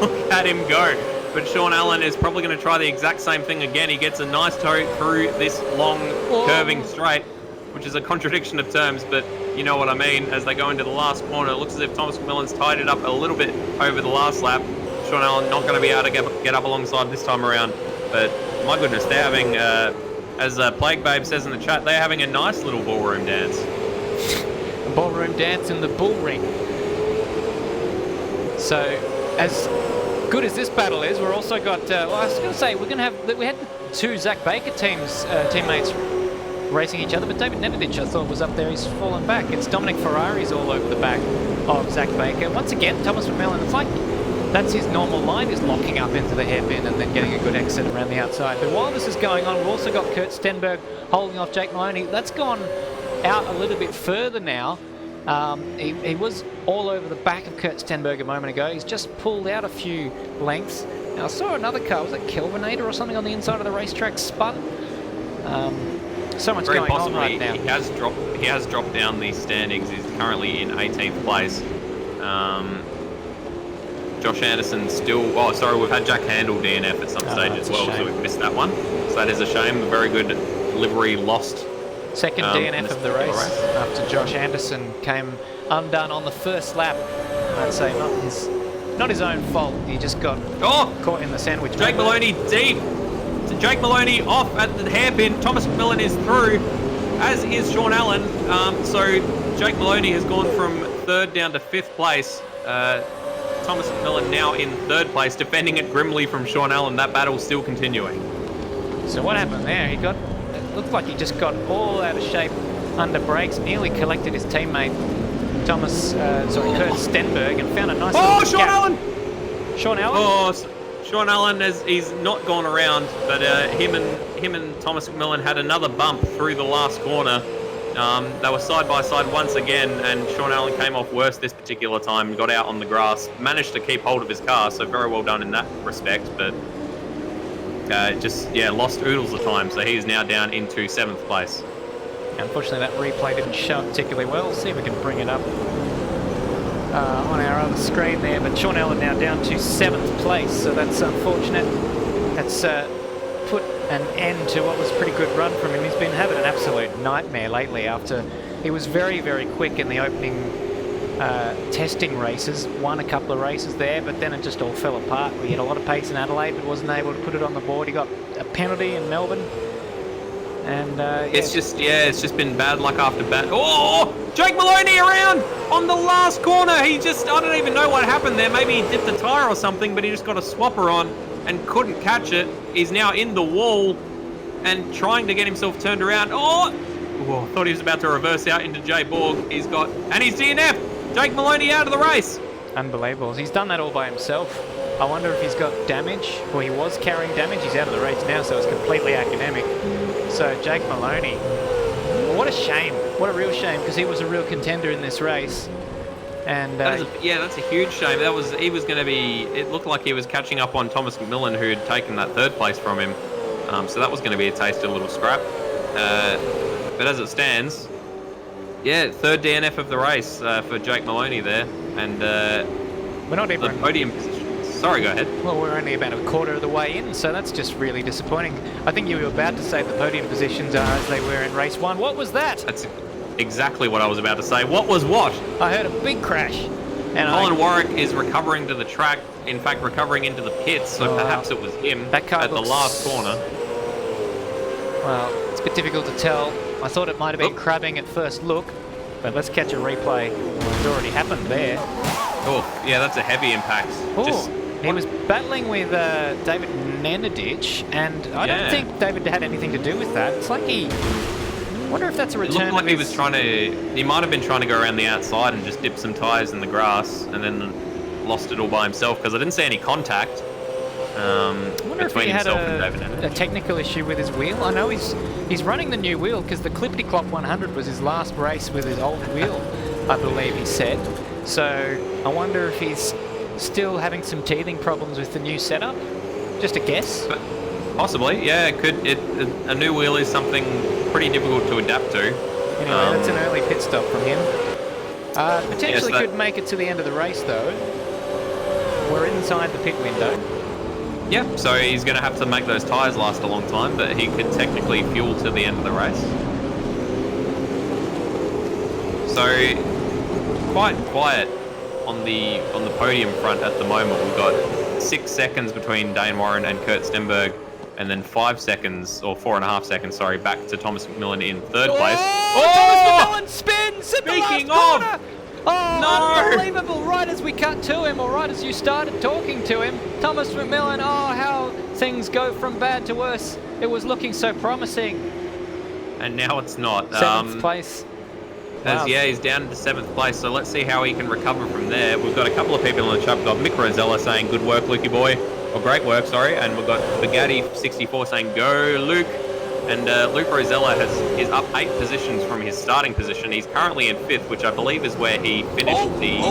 Look at him go. But Sean Allen is probably going to try the exact same thing again. He gets a nice toe through this long curving straight, which is a contradiction of terms, but you know what I mean. As they go into the last corner, it looks as if Thomas McMillan's tied it up a little bit over the last lap. Sean Allen not going to be able to get up alongside this time around. But my goodness, they're having, as Plague Babe says in the chat, they're having a nice little ballroom dance. A ballroom dance in the bull ring. So, as good as this battle is, we're also got, well, I was going to say, we had 2 Zach Baker teammates racing each other, but David Nevedich, I thought, was up there. He's fallen back. It's Dominic Ferrari's all over the back of Zach Baker. Once again, Thomas McMillan, it's like that's his normal line, is locking up into the hairpin and then getting a good exit around the outside. But while this is going on, we've also got Kurt Stenberg holding off Jake Moloney. That's gone out a little bit further now. He was all over the back of Kurt Stenberg a moment ago. He's just pulled out a few lengths. Now I saw another car, was it Kelvinator or something on the inside of the racetrack spun? So much going on right now. He has dropped down the standings. He's currently in 18th place. Josh Anderson still... Oh, sorry, we've had Jack Handel DNF at some stage as well, so we've missed that one. So that is a shame. A very good livery lost. Second DNF of the race after Josh Anderson came undone on the first lap. I'd say not his own fault. He just got caught in the sandwich. Jake Moloney deep. Jake Moloney off at the hairpin. Thomas McMillan is through, as is Sean Allen. So Jake Moloney has gone from 3rd down to 5th place. Thomas McMillan now in third place, defending it grimly from Sean Allen. That battle still continuing. So what happened there? It looked like he just got all out of shape under brakes, nearly collected his teammate Kurt Stenberg, and found a nice little Sean gap. Allen! Sean Allen? Oh, Sean Allen, he's not gone around, but him and Thomas McMillan had another bump through the last corner. They were side by side once again, and Sean Allen came off worse this particular time, got out on the grass, managed to keep hold of his car, so very well done in that respect, but lost oodles of time, so he's now down into 7th place. Unfortunately, that replay didn't show it particularly well. See if we can bring it up on our other screen there. But Sean Allen now down to 7th place, so that's unfortunate. That's put an end to what was a pretty good run from him. He's been having an absolute nightmare lately after he was very, very quick in the opening testing races. Won a couple of races there, but then it just all fell apart. We had a lot of pace in Adelaide, but wasn't able to put it on the board. He got a penalty in Melbourne. And it's just been bad luck after bad. Oh, Jake Moloney around on the last corner. I don't even know what happened there. Maybe he dipped a tyre or something, but he just got a swapper on and couldn't catch it. He's now in the wall and trying to get himself turned around. Oh, thought he was about to reverse out into Jay Borg. He's DNF. Jake Moloney out of the race. Unbelievable. He's done that all by himself. I wonder if he's got damage. Well, he was carrying damage. He's out of the race now, so it's completely academic. So Jake Moloney, well, what a shame. What a real shame, because he was a real contender in this race. And that's a huge shame. It looked like he was catching up on Thomas McMillan, who had taken that 3rd place from him. So that was going to be a tasty little scrap. But as it stands, 3rd DNF of the race for Jake Moloney there. And we're not even the podium position. Sorry, go ahead. Well, we're only about a quarter of the way in, so that's just really disappointing. I think you were about to say the podium positions are as they were in race 1. What was that? That's exactly what I was about to say. What was what? I heard a big crash. And Colin Warwick is recovering to the track, in fact, recovering into the pits, so perhaps it was him at the last corner. Well, it's a bit difficult to tell. I thought it might have been crabbing at first look, but let's catch a replay. It's already happened there. Oh, yeah, that's a heavy impact. He was battling with David Nenadich, and I don't think David had anything to do with that. It's like I wonder if that's a return. It looked like he might have been trying to go around the outside and just dip some tyres in the grass, and then lost it all by himself, because I didn't see any contact between himself and David Nenadich. A technical issue with his wheel. I know he's running the new wheel, because the Clippity Clop 100 was his last race with his old wheel, I believe he said. So I wonder if he's still having some teething problems with the new setup. Just a guess. But possibly, yeah. A new wheel is something pretty difficult to adapt to. Anyway, that's an early pit stop from him. Potentially could make it to the end of the race, though. We're inside the pit window. Yeah, so he's going to have to make those tyres last a long time, but he could technically fuel to the end of the race. So quite quiet on the podium front at the moment. We've got 6 seconds between Dayne Warren and Kurt Stenberg, and then 5 seconds, or 4.5 seconds, sorry, back to Thomas McMillan in 3rd place. Thomas McMillan spins at the last corner! No! Unbelievable! Right as we cut to him, or right as you started talking to him, Thomas McMillan, how things go from bad to worse. It was looking so promising. And now it's not. 7th place. Wow. He's down to 7th place, so let's see how he can recover from there. We've got a couple of people in the chat. We've got Mick Rosella saying, good work, Lukey boy. Or great work, sorry. And we've got Bagatti64 saying, go, Luke. And Luke Rosella is up 8 positions from his starting position. He's currently in 5th, which I believe is where he finished the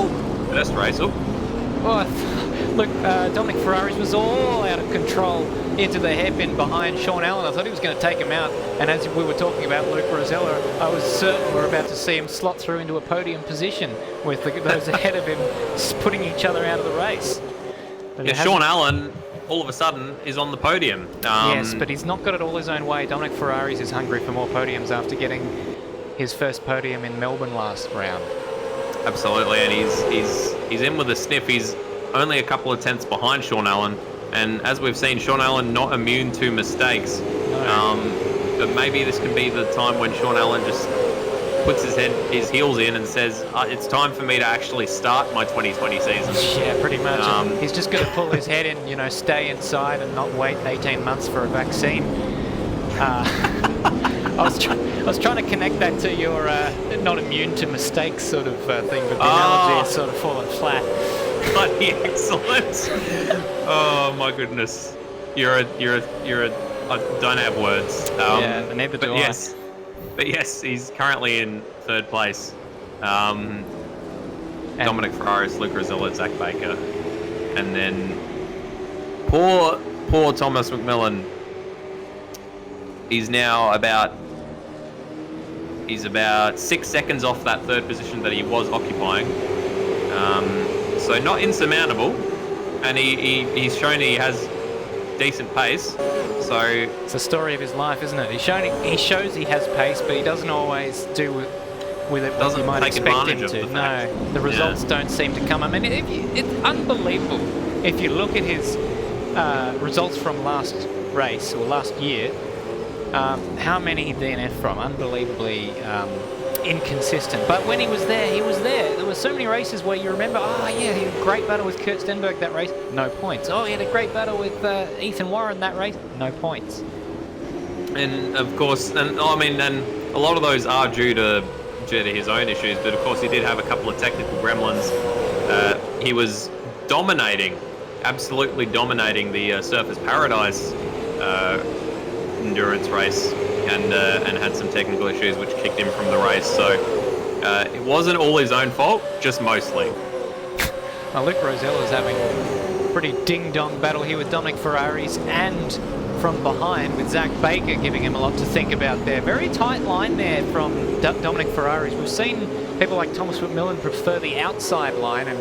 first race. Look, Dominic Ferraris was all out of control into the hairpin behind Sean Allen. I thought he was going to take him out. And as we were talking about Luke Rosella, I was certain we were about to see him slot through into a podium position with those ahead of him putting each other out of the race. But Sean Allen, all of a sudden, is on the podium. Yes, but he's not got it all his own way. Dominic Ferraris is hungry for more podiums after getting his first podium in Melbourne last round. Absolutely, and he's in with a sniff. He's only a couple of tenths behind Sean Allen, and as we've seen, Sean Allen not immune to mistakes. No. But maybe this can be the time when Sean Allen just puts his heels in and says, it's time for me to actually start my 2020 season. Yeah, pretty much. He's just going to pull his head in, you know, stay inside and not wait 18 months for a vaccine. I was trying to connect that to your not immune to mistakes sort of thing, but the analogy has sort of fallen flat. Bloody excellent! Oh my goodness, I don't have words. Yeah, neither do I. But yes, he's currently in 3rd place. Dominic Ferraris, Luke Rosella, Zach Baker, and then poor Thomas McMillan. He's now about 6 seconds off that 3rd position that he was occupying. So not insurmountable, and he's shown he has decent pace. So it's the story of his life, isn't it? He shows he has pace, but he doesn't always do with it what you might expect him to. No, the results don't seem to come. I mean, it's unbelievable. If you look at his results from last race or last year, how many he DNF from? Unbelievably inconsistent. But when he was there, he was there. There were so many races where you remember, he had a great battle with Kurt Stenberg that race, no points. Oh, he had a great battle with Ethan Warren that race, no points. And of course, and a lot of those are due to his own issues, but of course he did have a couple of technical gremlins. He was absolutely dominating the Surfers Paradise endurance race, and had some technical issues which kicked him from the race. So it wasn't all his own fault, just mostly. Well, Luke Rosella's having a pretty ding-dong battle here with Dominic Ferraris, and from behind with Zach Baker giving him a lot to think about there. Very tight line there from Dominic Ferraris. We've seen people like Thomas McMillan prefer the outside line and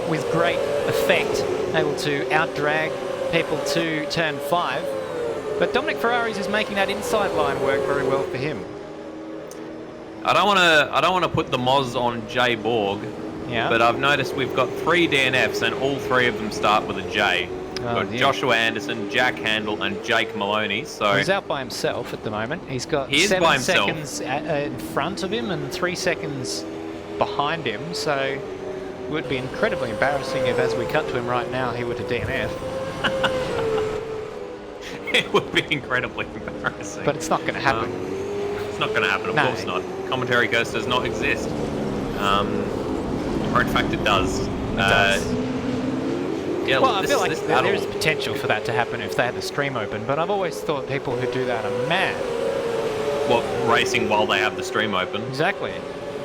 with great effect able to outdrag people to turn 5. But Dominic Ferraris is making that inside line work very well for him. I don't want to put the moz on Jay Borg, but I've noticed we've got 3 DNFs and all 3 of them start with a J. We've got Joshua Anderson, Jack Handel, and Jake Moloney. So he's out by himself at the moment. He's got 7 seconds in front of him and 3 seconds behind him. So it would be incredibly embarrassing if, as we cut to him right now, he were to DNF. It would be incredibly embarrassing. But it's not going to happen. It's not going to happen, of course not. Commentary Curse does not exist. Or in fact it does. Yeah, well, I feel like there is potential for that to happen if they had the stream open, but I've always thought people who do that are mad. What, racing while they have the stream open? Exactly.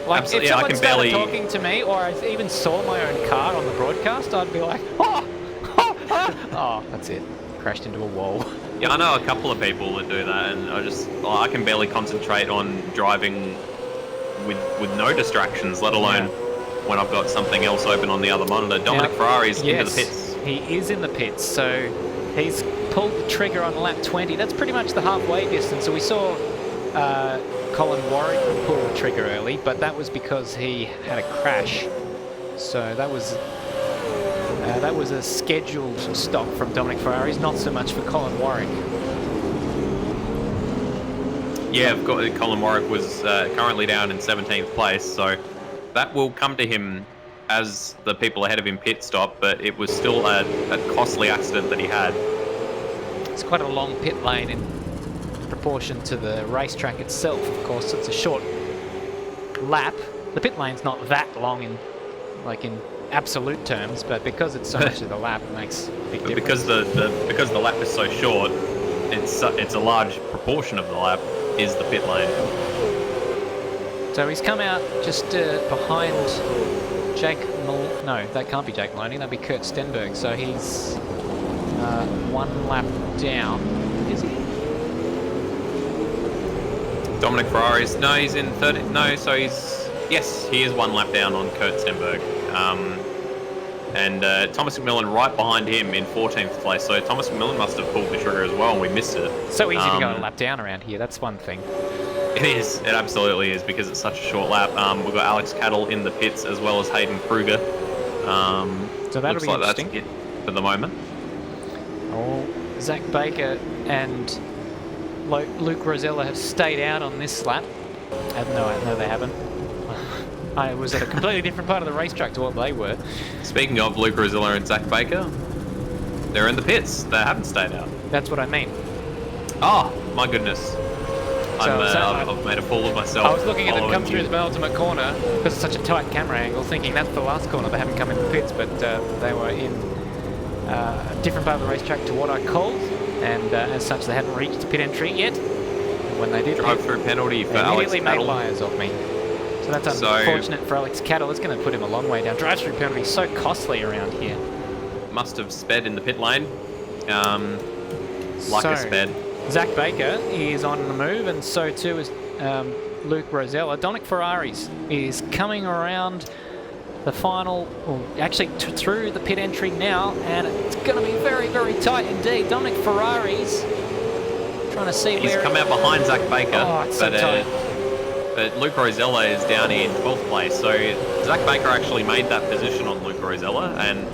Like, if someone started talking to me, or I even saw my own car on the broadcast, I'd be like, oh, that's it. Crashed into a wall. Yeah, I know a couple of people that do that, and I can barely concentrate on driving with no distractions, let alone when I've got something else open on the other monitor. Dominic Ferrari's into the pits. He is in the pits, so he's pulled the trigger on lap 20. That's pretty much the halfway distance. So we saw Colin Warwick pull the trigger early, but that was because he had a crash. So that was a scheduled stop from Dominic Ferraris, not so much for Colin Warwick. Yeah, Colin Warwick was currently down in 17th place, so that will come to him as the people ahead of him pit stop, but it was still a costly accident that he had. It's quite a long pit lane in proportion to the racetrack itself, of course. It's a short lap. The pit lane's not that long in absolute terms, but because it's so much of the lap, it makes a big difference. Because the lap is so short, it's a large proportion of the lap is the pit lane. So he's come out just behind Jake no, that can't be Jake Moloney, that'd be Kurt Stenberg. So he's 1 lap down, is he? Dominic Ferraris, no, he's in 30. No, so yes, he is 1 lap down on Kurt Stenberg. And Thomas McMillan right behind him in 14th place. So Thomas McMillan must have pulled the trigger as well, and we missed it. So easy to go a lap down around here. That's one thing. It is. It absolutely is, because it's such a short lap. We've got Alex Cattle in the pits as well as Hayden Kruger. So that'll be interesting. That's it for the moment. Oh, Zach Baker and Luke Rosella have stayed out on this lap. No, they haven't. I was at a completely different part of the racetrack to what they were. Speaking of Luke Rosella and Zach Baker, they're in the pits. They haven't stayed out. That's what I mean. Oh, my goodness. I've made a fool of myself. I was looking at them come through the penultimate corner because it's such a tight camera angle, thinking that's the last corner. They haven't come in the pits, but they were in a different part of the racetrack to what I called, and as such, they hadn't reached the pit entry yet. And when they did, drive through penalty for they Alex immediately made liars of me. So that's unfortunate for Alex Cattle. It's going to put him a long way down. Drive through penalty is so costly around here. Must have sped in the pit lane. Like a sped. Zach Baker is on the move, and so too is Luke Rosella. Dominic Ferraris is coming around the final, actually through the pit entry now, and it's going to be very, very tight indeed. Dominic Ferraris trying to see He's come out behind Zach Baker. Oh, it's so tight. But Luke Rosella is down in 12th place, so Zach Baker actually made that position on Luke Rosella, and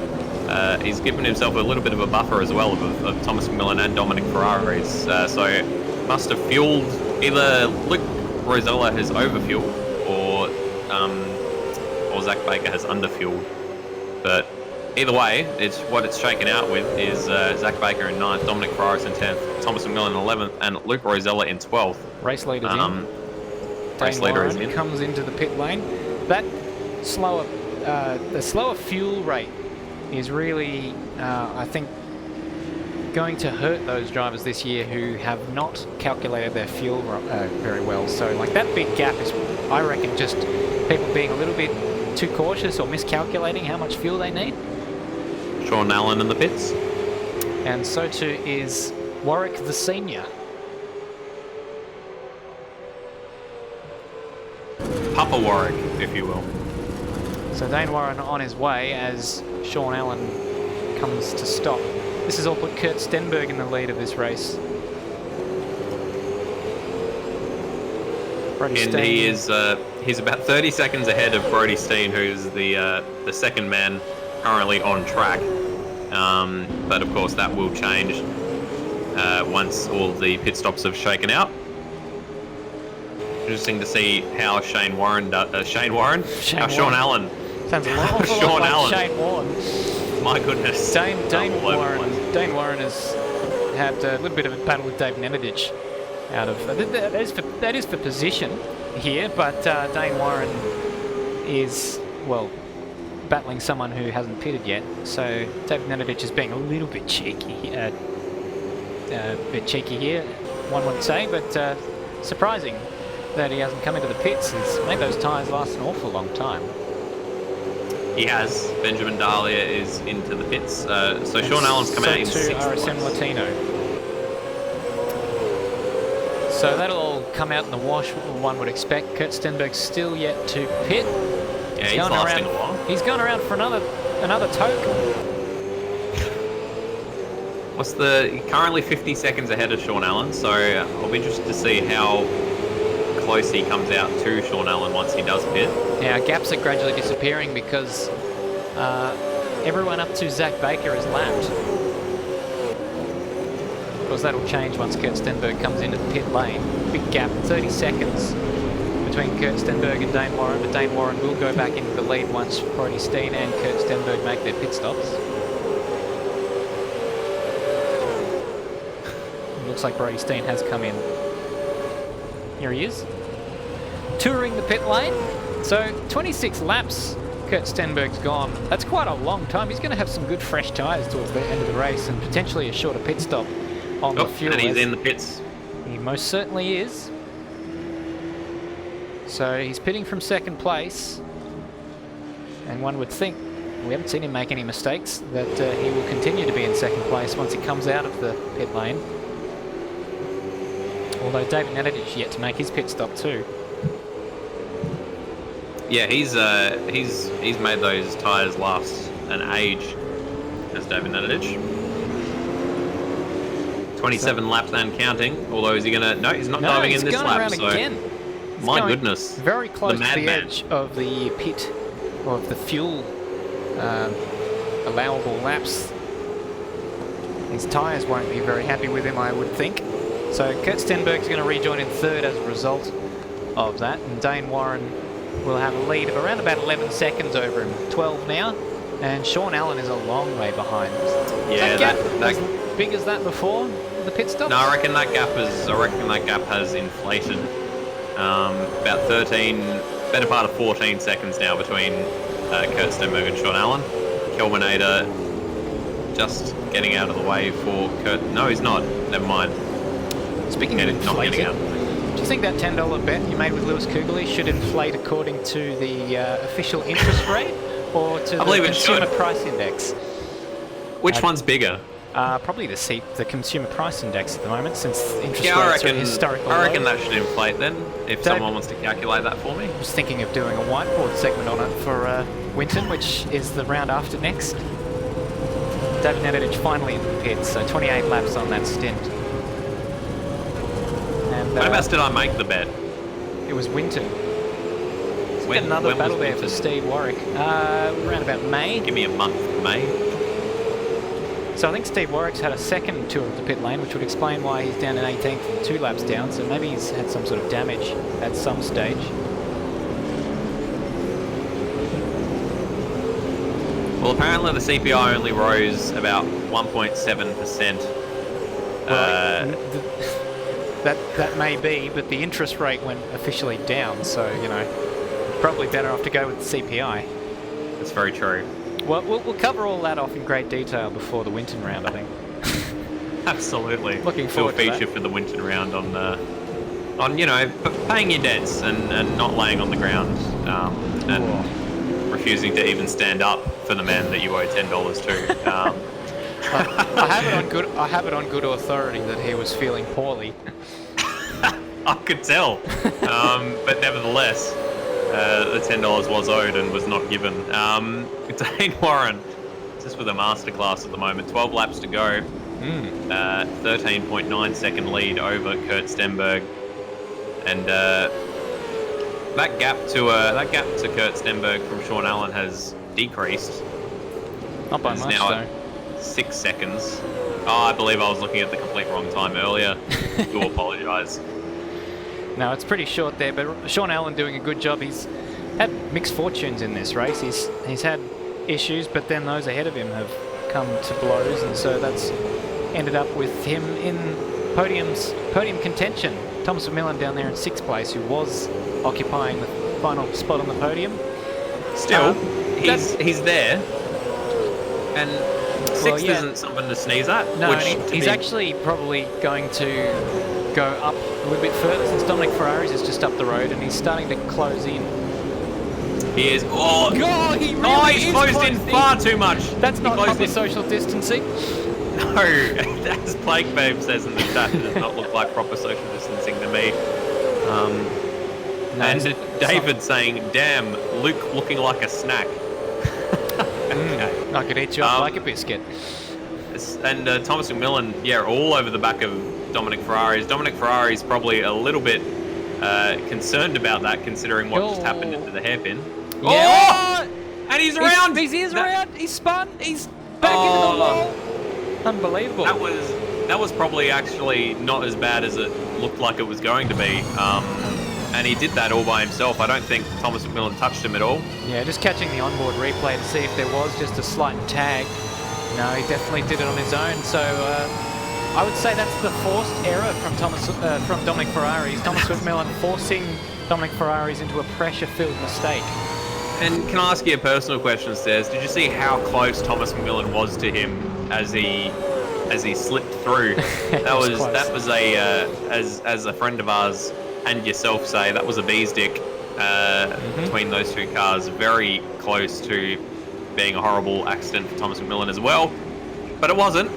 he's given himself a little bit of a buffer as well of Thomas McMillan and Dominic Ferraris. So must have fueled, either Luke Rosella has overfueled or Zach Baker has underfueled. But either way, it's shaken out with is Zach Baker in 9th, Dominic Ferraris in 10th, Thomas McMillan in 11th, and Luke Rosella in 12th. Race leaders in. Dayne Warren comes into the pit lane. That slower, the slower fuel rate is really, I think, going to hurt those drivers this year who have not calculated their fuel very well. So, like, that big gap is, I reckon, just people being a little bit too cautious or miscalculating how much fuel they need. Sean Allen in the pits. And so too is Warwick the Senior. Papa Warwick, if you will. So Dayne Warren on his way as Sean Allen comes to stop. This has all put Kurt Stenberg in the lead of this race. And he is he's about 30 seconds ahead of Brody Steen, who's the second man currently on track. But of course that will change once all the pit stops have shaken out. Interesting to see how Sean Allen. Sounds a lot like Shane Warren. My goodness. Dayne Warren has had a little bit of a battle with Dave Nenadich out of that is for position here, but Dayne Warren is, well, battling someone who hasn't pitted yet. So Dave Nenadich is being a little bit cheeky here, one would say, but surprising that he hasn't come into the pits. He's made those tyres last an awful long time. He has. Benjamin Dahlia is into the pits. So Sean Allen's come out in 6th place. RSM Latino. So that'll all come out in the wash, one would expect. Kurt Stenberg's still yet to pit. Yeah, he's lasting a while. He's gone around for another toke. What's currently 50 seconds ahead of Sean Allen, so I'll be interested to see how close he comes out to Sean Allen once he does pit. Yeah, gaps are gradually disappearing because everyone up to Zach Baker is lapped. Of course, that'll change once Kurt Stenberg comes into the pit lane. Big gap, 30 seconds between Kurt Stenberg and Dayne Warren, but Dayne Warren will go back into the lead once Brody Steen and Kurt Stenberg make their pit stops. It looks like Brody Steen has come in. Here he is, touring the pit lane. So 26 laps Kurt Stenberg's gone. That's quite a long time. He's going to have some good fresh tyres towards the end of the race and potentially a shorter pit stop on the fuel. And he's in the pits. He most certainly is. So he's pitting from second place, and one would think, we haven't seen him make any mistakes, that he will continue to be in second place once he comes out of the pit lane. Although David Nenadich yet to make his pit stop too. Yeah, he's made those tyres last an age, as David Nenadich. 27 laps and counting. Although is he gonna? No, he's not diving in this lap. So again. My goodness, very close to the edge of the pit, or of the fuel allowable laps. His tyres won't be very happy with him, I would think. So Kurt Stenberg's going to rejoin in third as a result of that, and Dayne Warren will have a lead of around about 11 seconds over him, 12 now, and Sean Allen is a long way behind. Yeah, that gap was as big as that before the pit stop? No, I reckon that gap has inflated. About 13, better part of 14 seconds now between Kurt Stenberg and Sean Allen. Kelvinator just getting out of the way for Kurt. No, he's not. Never mind. Speaking of inflated, do you think that $10 bet you made with Lewis Kugeley should inflate according to the official interest rate or to the consumer price index? Which one's bigger? Probably the consumer price index at the moment, since interest rates are historical. I reckon that should inflate then, if someone wants to calculate that for me. I was thinking of doing a whiteboard segment on it for Winton, which is the round after next. David Nedich finally in the pits, so 28 laps on that stint. And, Whereabouts did I make the bet? It was Winton. Let's get another battle there for Steve Warwick. Around about May. Give me a month, May. So I think Steve Warwick's had a second tour of the pit lane, which would explain why he's down in 18th, 2 laps down. So maybe he's had some sort of damage at some stage. Well, apparently the CPI only rose about 1.7%. That may be, but the interest rate went officially down. So, you know, probably better off to go with the CPI. That's very true. Well, we'll cover all that off in great detail before the Winton round, I think. Absolutely. Looking forward to a feature for the Winton round on you know, paying your debts and not laying on the ground and refusing to even stand up for the man that you owe $10 to. I have it on good authority that he was feeling poorly. I could tell, but nevertheless. The $10 was owed and was not given. Dayne Warren, just with a masterclass at the moment. 12 laps to go. 13.9 second lead over Kurt Stenberg, and that gap to Kurt Stenberg from Sean Allen has decreased. Not by much, now though. 6 seconds. Oh, I believe I was looking at the complete wrong time earlier. Do apologise. No, it's pretty short there, but Sean Allen doing a good job. He's had mixed fortunes in this race. He's had issues, but then those ahead of him have come to blows, and so that's ended up with him in podium contention. Thomas McMillan down there in 6th place, who was occupying the final spot on the podium. Still, he's there, and 6th isn't something to sneeze at. No, he's actually probably going to go up a little bit further, since Dominic Ferrari's is just up the road and he's starting to close in. He is. Oh, God, he really he's closed in far too much. That's not proper social distancing. No, as Plague Babe says in the chat, it does not look like proper social distancing to me. And David saying, "Damn, Luke looking like a snack." I could eat you up like a biscuit. And Thomas McMillan, all over the back of Dominic Ferrari's. Dominic Ferrari's probably a little bit concerned about that, considering what just happened into the hairpin. Yeah. Oh! And he's around! He's around! He's spun! He's back into the wall! Unbelievable. That was probably actually not as bad as it looked like it was going to be. And he did that all by himself. I don't think Thomas McMillan touched him at all. Yeah, just catching the onboard replay to see if there was just a slight tag. No, he definitely did it on his own. So I would say that's the forced error from Dominic Ferrari's. Thomas McMillan forcing Dominic Ferrari's into a pressure-filled mistake. And can I ask you a personal question, Stairs? Did you see how close Thomas McMillan was to him as he slipped through? That was as a friend of ours and yourself say, that was a bee's dick between those two cars. Very close to being a horrible accident for Thomas McMillan as well, but it wasn't.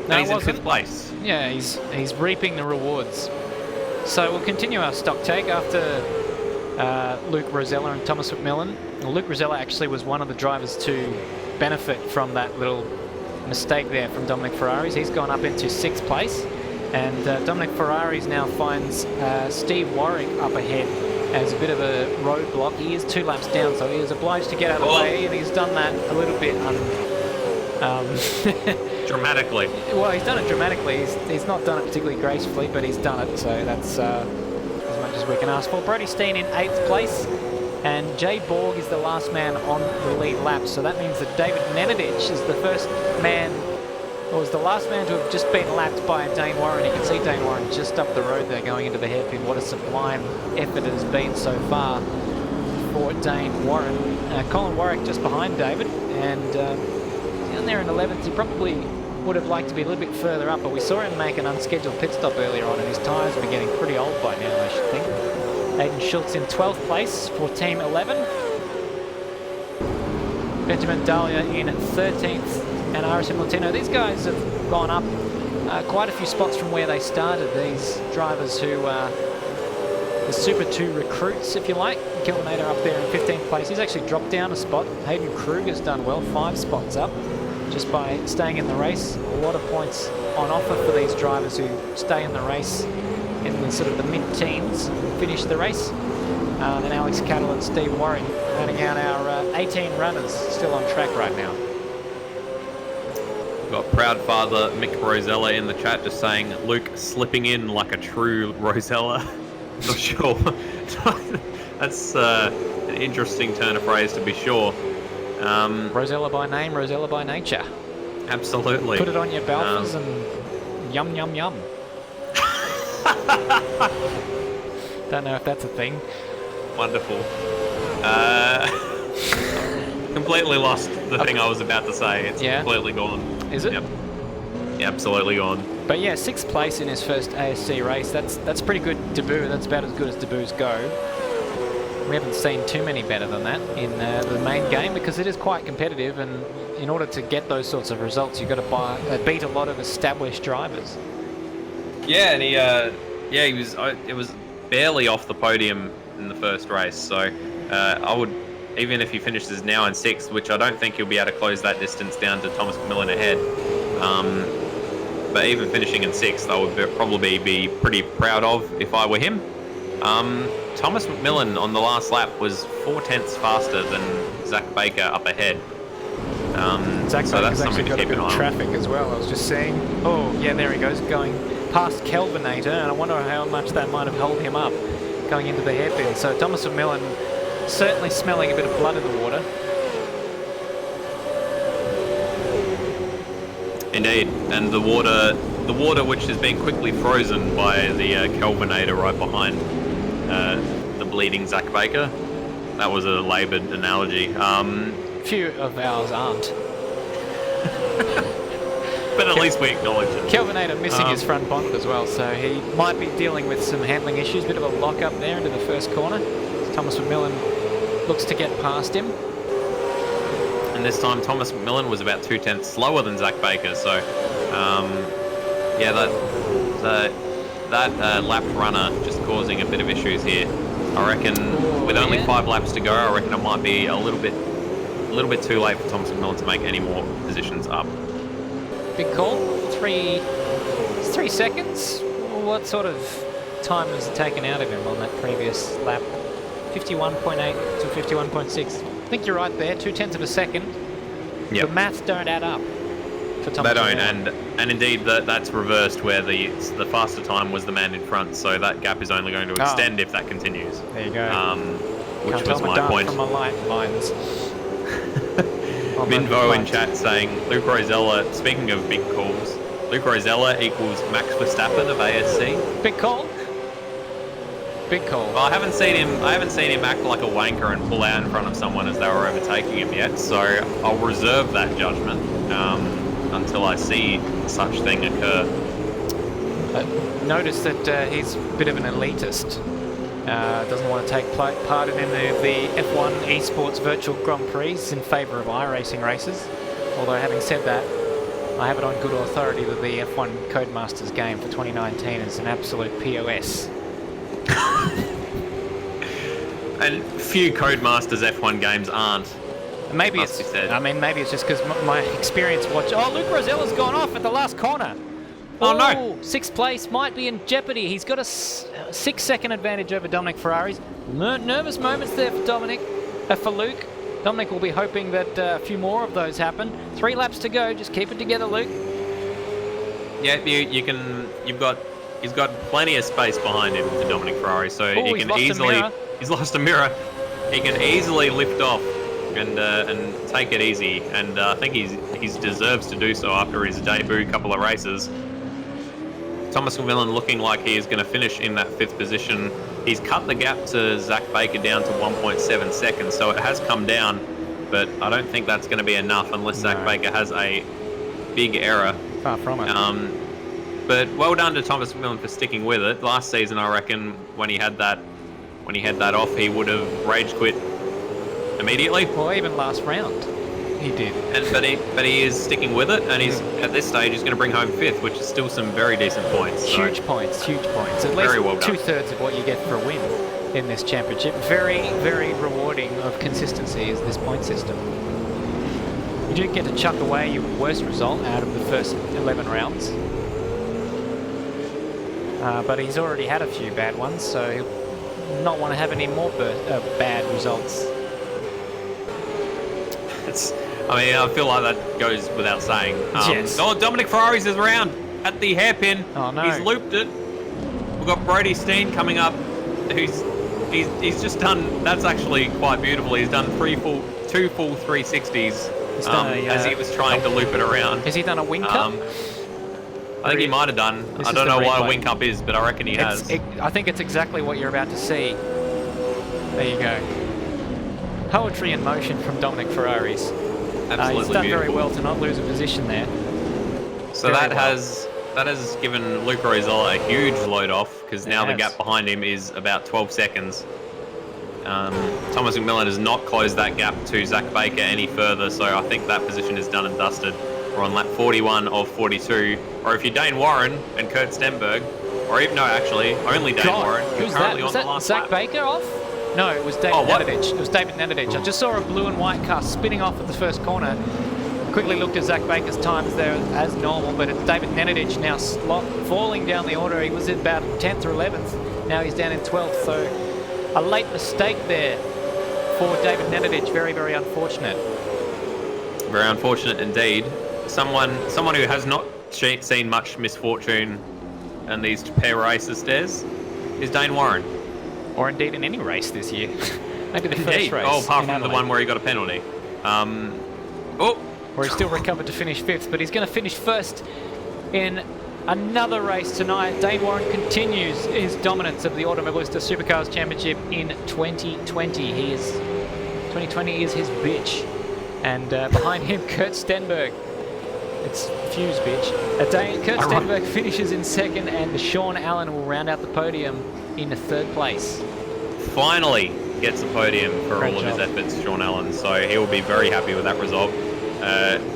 No, he's in 5th place. Yeah, he's reaping the rewards. So we'll continue our stock take after Luke Rosella and Thomas McMillan. Well, Luke Rosella actually was one of the drivers to benefit from that little mistake there from Dominic Ferrari's. He's gone up into 6th place, and Dominic Ferrari's now finds Steve Warwick up ahead as a bit of a roadblock. He is 2 laps down, so he is obliged to get out of the way, and he's done that a little bit dramatically. Well, he's done it dramatically. He's not done it particularly gracefully, but he's done it, so that's as much as we can ask for. Brody Steen in 8th place, and Jay Borg is the last man on the lead lap. So that means that David Nenadich is the first man, or was the last man to have just been lapped by Dayne Warren. You can see Dayne Warren just up the road there going into the hairpin. What a sublime effort it has been so far for Dayne Warren. Colin Warwick just behind David, and down there in 11th. He probably would have liked to be a little bit further up, but we saw him make an unscheduled pit stop earlier on, and his tyres were getting pretty old by now, I should think. Aidan Schultz in 12th place for Team 11. Benjamin Dahlia in 13th, and RSM Latino. These guys have gone up quite a few spots from where they started. These drivers who are the Super 2 recruits, if you like. Kilvinator up there in 15th place. He's actually dropped down a spot. Hayden Kruger's done well, 5 spots up just by staying in the race. A lot of points on offer for these drivers who stay in the race in the sort of the mid-teens, finish the race. Then Alex Cattle and Steve Warren rounding out our 18 runners still on track right now. We've got proud father Mick Rosella in the chat just saying Luke slipping in like a true Rosella. Not sure. That's an interesting turn of phrase to be sure. Rosella by name, Rosella by nature. Absolutely. Put it on your Balfours and yum, yum, yum. Don't know if that's a thing. Wonderful. Completely lost the thing I was about to say. It's completely gone. Is it? Yep. Yeah, absolutely gone. But yeah, 6th place in his first ASC race. That's pretty good debut. That's about as good as debuts go. We haven't seen too many better than that in the main game, because it is quite competitive, and in order to get those sorts of results, you've got to beat a lot of established drivers. Yeah, and he was. It was barely off the podium in the first race, so I would, even if he finishes now in 6th, which I don't think he'll be able to close that distance down to Thomas McMillan ahead. But even finishing in 6th, I would probably be pretty proud of if I were him. Thomas McMillan on the last lap was 4/10 faster than Zach Baker up ahead. Zach so Baker's that's actually something to got a keep bit an of eye on. traffic as well. I was just seeing. Oh, yeah, there he goes, going past Kelvinator, and I wonder how much that might have held him up going into the hairpin. So Thomas McMillan certainly smelling a bit of blood in the water. Indeed, and the water which has been quickly frozen by the Kelvinator right behind the bleeding Zach Baker. That was a laboured analogy. Few of ours aren't. But at least we acknowledge it. Kelvinator missing his front bonnet as well, so he might be dealing with some handling issues. Bit of a lock up there into the first corner. Thomas McMillan looks to get past him. And this time Thomas McMillan was about 2/10 slower than Zach Baker, so yeah, that lapped runner just causing a bit of issues here. I reckon with only 5 laps to go, I reckon it might be a little bit too late for Thomas McMillan to make any more positions up. Big call. 3 seconds. What sort of time was taken out of him on that previous lap? 51.8 to 51.6. I think you're right there. 0.2 of a second. Yep. The maths don't add up for Thomas. They don't, and indeed that's reversed, where the faster time was the man in front, so that gap is only going to extend if that continues. There you go. Which Can't was tell my point. From my lines. Minvo in chat saying Luke Rosella. Speaking of big calls, Luke Rosella equals Max Verstappen of ASC. Big call. Big call. Well, I haven't seen him act like a wanker and pull out in front of someone as they were overtaking him yet. So I'll reserve that judgment until I see such thing occur. Notice that he's a bit of an elitist. Doesn't want to take part in any of the F1 esports virtual Grand Prix in favour of iRacing races. Although having said that, I have it on good authority that the F1 Codemasters game for 2019 is an absolute POS. And few Codemasters F1 games aren't. Maybe it's just because my experience watching. Oh, Luke Rosella's gone off at the last corner. Oh no! 6th place might be in jeopardy. He's got a 6-second advantage over Dominic Ferraris. Nervous moments there for Luke. Dominic will be hoping that a few more of those happen. 3 laps to go. Just keep it together, Luke. Yeah, you've got He's got plenty of space behind him to Dominic Ferrari, so he can easily. He's lost a mirror. He can easily lift off and take it easy, and I think he deserves to do so after his debut couple of races. Thomas McMillan looking like he is going to finish in that 5th position. He's cut the gap to Zach Baker down to 1.7 seconds, so it has come down, but I don't think that's going to be enough unless Zach Baker has a big error. Far from it. But well done to Thomas McMillan for sticking with it. Last season, I reckon, when he had that off, he would have rage quit immediately. Well, even last round, he did. But he is sticking with it, and he's at this stage he's going to bring home 5th, which is still some very decent points. Huge points. At least very well done. 2/3 of what you get for a win in this championship. Very, very rewarding of consistency is this point system. You do get to chuck away your worst result out of the first 11 rounds. But he's already had a few bad ones, so he'll not want to have any more bad results. I feel like that goes without saying. Yes. Oh, Dominic Ferrari's is around at the hairpin. Oh, no. He's looped it. We've got Brody Steen coming up. He's just done. That's actually quite beautiful. He's done two full 360s as he was trying to loop it around. Has he done a wing cup? I think he might have done. I don't know what a wing cup is, but I reckon he has. I think it's exactly what you're about to see. There you go. Poetry in motion from Dominic Ferraris. Absolutely he's done beautiful. very well to not lose a position there. So that has given Luca Rizola a huge load off, because now the gap behind him is about 12 seconds. Thomas McMillan has not closed that gap to Zach Baker any further, so I think that position is done and dusted. We're on lap 41 of 42. Or if you're Dayne Warren and Kurt Stenberg, or even, no, actually, only Dayne Warren. Who's currently that? Was on the that last Zach lap. Baker off? No, it was David Nenadich. It was David Nenadich. I just saw a blue and white car spinning off at the first corner. Quickly looked at Zach Baker's times there as normal, but it's David Nenadich now falling down the order. He was about 10th or 11th. Now he's down in 12th, so a late mistake there for David Nenadich. Very, very unfortunate. Very unfortunate indeed. Someone who has not seen much misfortune in these pair races, Des, is Dayne Warren. Or indeed in any race this year. Maybe the first race. Oh, apart from the one where he got a penalty. Where he still recovered to finish 5th, but he's going to finish first in another race tonight. Dayne Warren continues his dominance of the Automobilista Supercars Championship in 2020. 2020 is his bitch. And behind him, Kurt Stenberg. It's Fuse, bitch. Kurt Stenberg finishes in 2nd, and Sean Allen will round out the podium in 3rd place. Finally gets a podium for all of his efforts, Sean Allen, so he will be very happy with that result.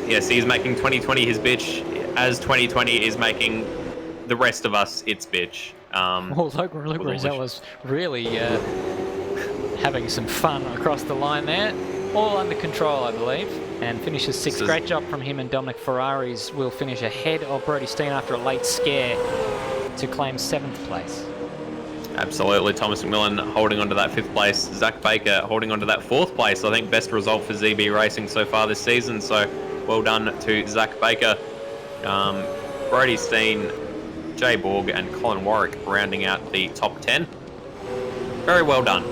Yes, he's making 2020 his bitch, as 2020 is making the rest of us its bitch. Luke Rosella's really having some fun across the line there. All under control, I believe, and finishes 6th. Great job from him, and Dominic Ferraris will finish ahead of Brody Steen after a late scare to claim 7th place. Absolutely, Thomas McMillan holding on to that 5th place. Zach Baker holding on to that 4th place. I think best result for ZB Racing so far this season, so well done to Zach Baker. Brody Steen, Jay Borg and Colin Warwick rounding out the top 10. Very well done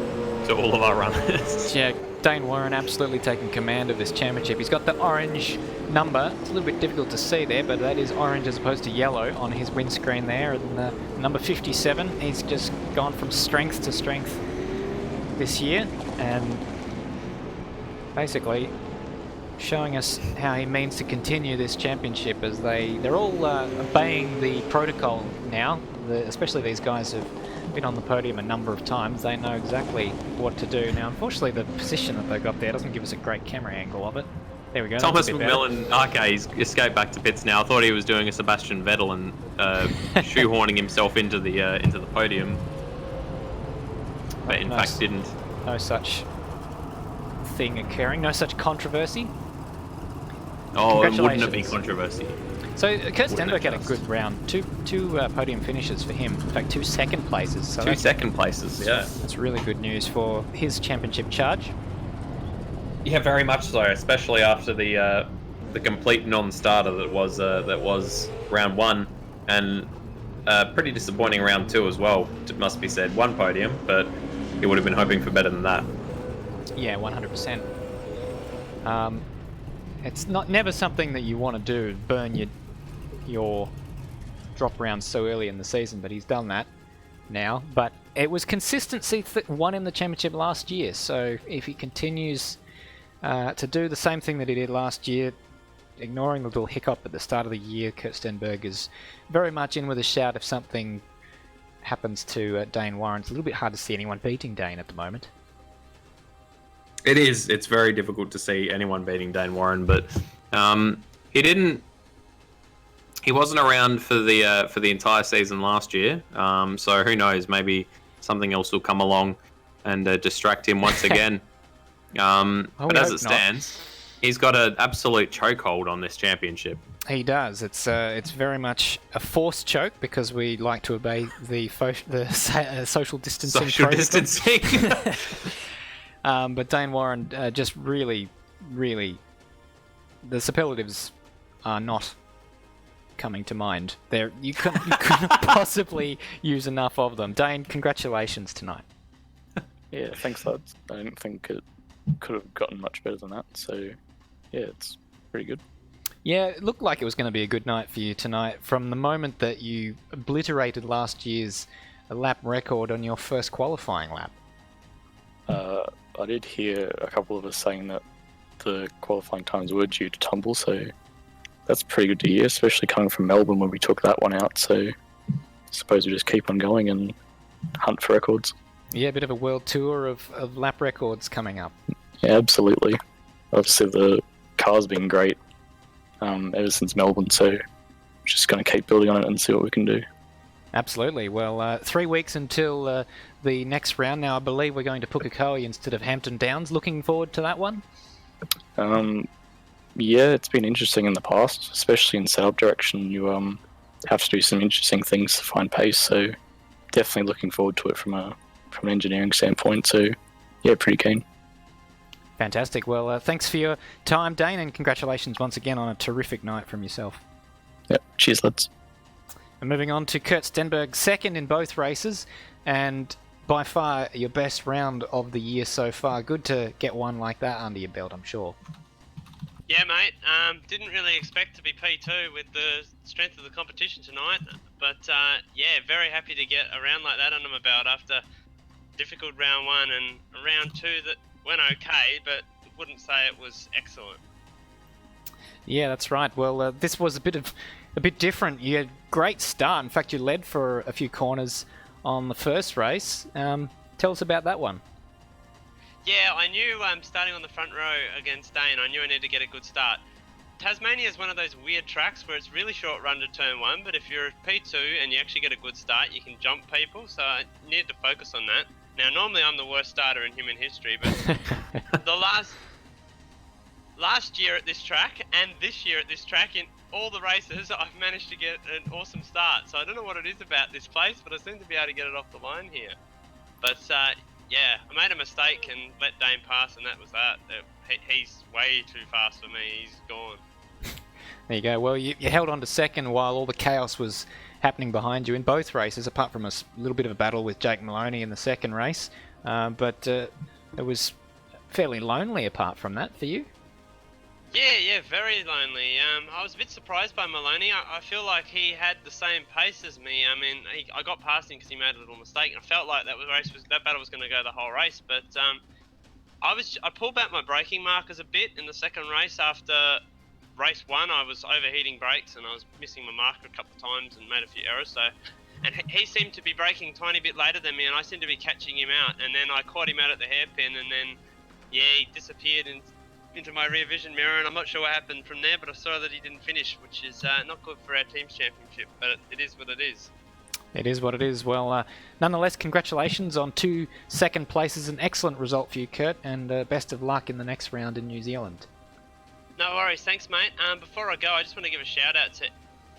to all of our runners. Yeah, Dayne Warren absolutely taking command of this championship. He's got the orange number. It's a little bit difficult to see there, but that is orange as opposed to yellow on his windscreen there. And number 57, he's just gone from strength to strength this year, and basically showing us how he means to continue this championship, as they're all obeying the protocol now. Especially these guys have been on the podium a number of times. They know exactly what to do. Now, unfortunately, the position that they've got there doesn't give us a great camera angle of it. There we go. Thomas McMillan, okay, he's escaped back to pits now. I thought he was doing a Sebastian Vettel and shoehorning himself into the podium, but in fact didn't. No such thing occurring. No such controversy. Oh, and wouldn't it be controversy? So Kurt Stenberg had a good round. Two podium finishes for him. In fact, 2 second places. So 2 second places, yeah. That's really good news for his championship charge. Yeah, very much so, especially after the complete non-starter that was round 1, and pretty disappointing round 2 as well, it must be said. 1 podium, but he would have been hoping for better than that. Yeah, 100%. It's never something that you want to do, burn your drop rounds so early in the season, but he's done that now. But it was consistency won him the championship last year, so if he continues to do the same thing that he did last year, ignoring the little hiccup at the start of the year, Kurt Stenberg is very much in with a shout if something happens to Dayne Warren. It's a little bit hard to see anyone beating Dayne at the moment. It is. It's very difficult to see anyone beating Dayne Warren, but he wasn't around for the entire season last year. So who knows? Maybe something else will come along and distract him once again. But as it stands, he's got an absolute chokehold on this championship. He does. It's very much a forced choke because we like to obey the social distancing. Social distancing. But Dayne Warren just really, the superlatives are not coming to mind. You couldn't possibly use enough of them. Dayne, congratulations tonight. Yeah, thanks, lads. I didn't think it could have gotten much better than that. So, yeah, it's pretty good. Yeah, it looked like it was going to be a good night for you tonight. From the moment that you obliterated last year's lap record on your first qualifying lap. I did hear a couple of us saying that the qualifying times were due to tumble, so that's pretty good to hear, especially coming from Melbourne when we took that one out. So I suppose we just keep on going and hunt for records. Yeah, a bit of a world tour of lap records coming up. Yeah, absolutely. Obviously the car's been great ever since Melbourne, so just going to keep building on it and see what we can do. Absolutely. Well, 3 weeks until the next round. Now, I believe we're going to Pukekohe instead of Hampton Downs. Looking forward to that one? Yeah, it's been interesting in the past, especially in setup direction. You have to do some interesting things to find pace, so definitely looking forward to it from an engineering standpoint. So, yeah, pretty keen. Fantastic. Well, thanks for your time, Dayne, and congratulations once again on a terrific night from yourself. Yep, cheers, lads. And moving on to Kurt Stenberg, second in both races, and by far your best round of the year so far. Good to get one like that under your belt, I'm sure. Yeah, mate. Didn't really expect to be P2 with the strength of the competition tonight, but yeah, very happy to get a round like that under my belt after difficult round 1 and a round 2 that went okay, but wouldn't say it was excellent. Yeah, that's right. Well, this was a bit different. You had a great start. In fact, you led for a few corners on the first race. Tell us about that one. Yeah, I knew starting on the front row against Dayne, I knew I needed to get a good start. Tasmania is one of those weird tracks where it's really short run to turn 1, but if you're a P2 and you actually get a good start, you can jump people, so I needed to focus on that. Now, normally I'm the worst starter in human history, but the last year at this track and this year at this track, in all the races, I've managed to get an awesome start. So I don't know what it is about this place, but I seem to be able to get it off the line here. But yeah, I made a mistake and let Dayne pass, and that was that. He's way too fast for me. He's gone. There you go. Well, you held on to second while all the chaos was happening behind you in both races, apart from a little bit of a battle with Jake Moloney in the second race. But it was fairly lonely apart from that for you. Yeah, very lonely. I was a bit surprised by Moloney. I feel like he had the same pace as me. I mean, I got past him because he made a little mistake, and I felt like that battle was going to go the whole race. But I pulled back my braking markers a bit in the second race. After race 1, I was overheating brakes and I was missing my marker a couple of times and made a few errors. And he seemed to be braking a tiny bit later than me, and I seemed to be catching him out. And then I caught him out at the hairpin, and then yeah, he disappeared into my rear vision mirror, and I'm not sure what happened from there, but I saw that he didn't finish, which is not good for our team's championship, but it is what it is. It is what it is. Well, nonetheless, congratulations on 2 second places. An excellent result for you, Kurt, and best of luck in the next round in New Zealand. No worries. Thanks, mate. Before I go, I just want to give a shout-out to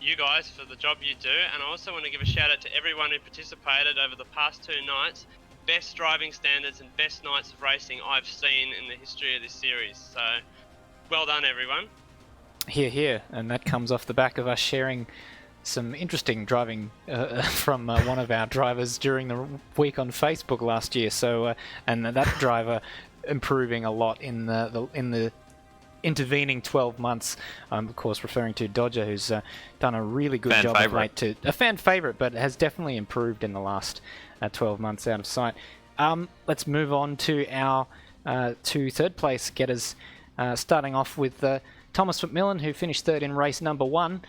you guys for the job you do, and I also want to give a shout-out to everyone who participated over the past 2 nights. Best driving standards and best nights of racing I've seen in the history of this series. So, well done, everyone. Hear, hear. And that comes off the back of us sharing some interesting driving from one of our drivers during the week on Facebook last year. So, and that driver improving a lot in the intervening 12 months. Of course, referring to Dodger, who's done a really good job of late. To a fan favourite, but has definitely improved in the last 12 months out of sight. Let's move on to our two third place getters, starting off with Thomas McMillan, who finished third in race number 1.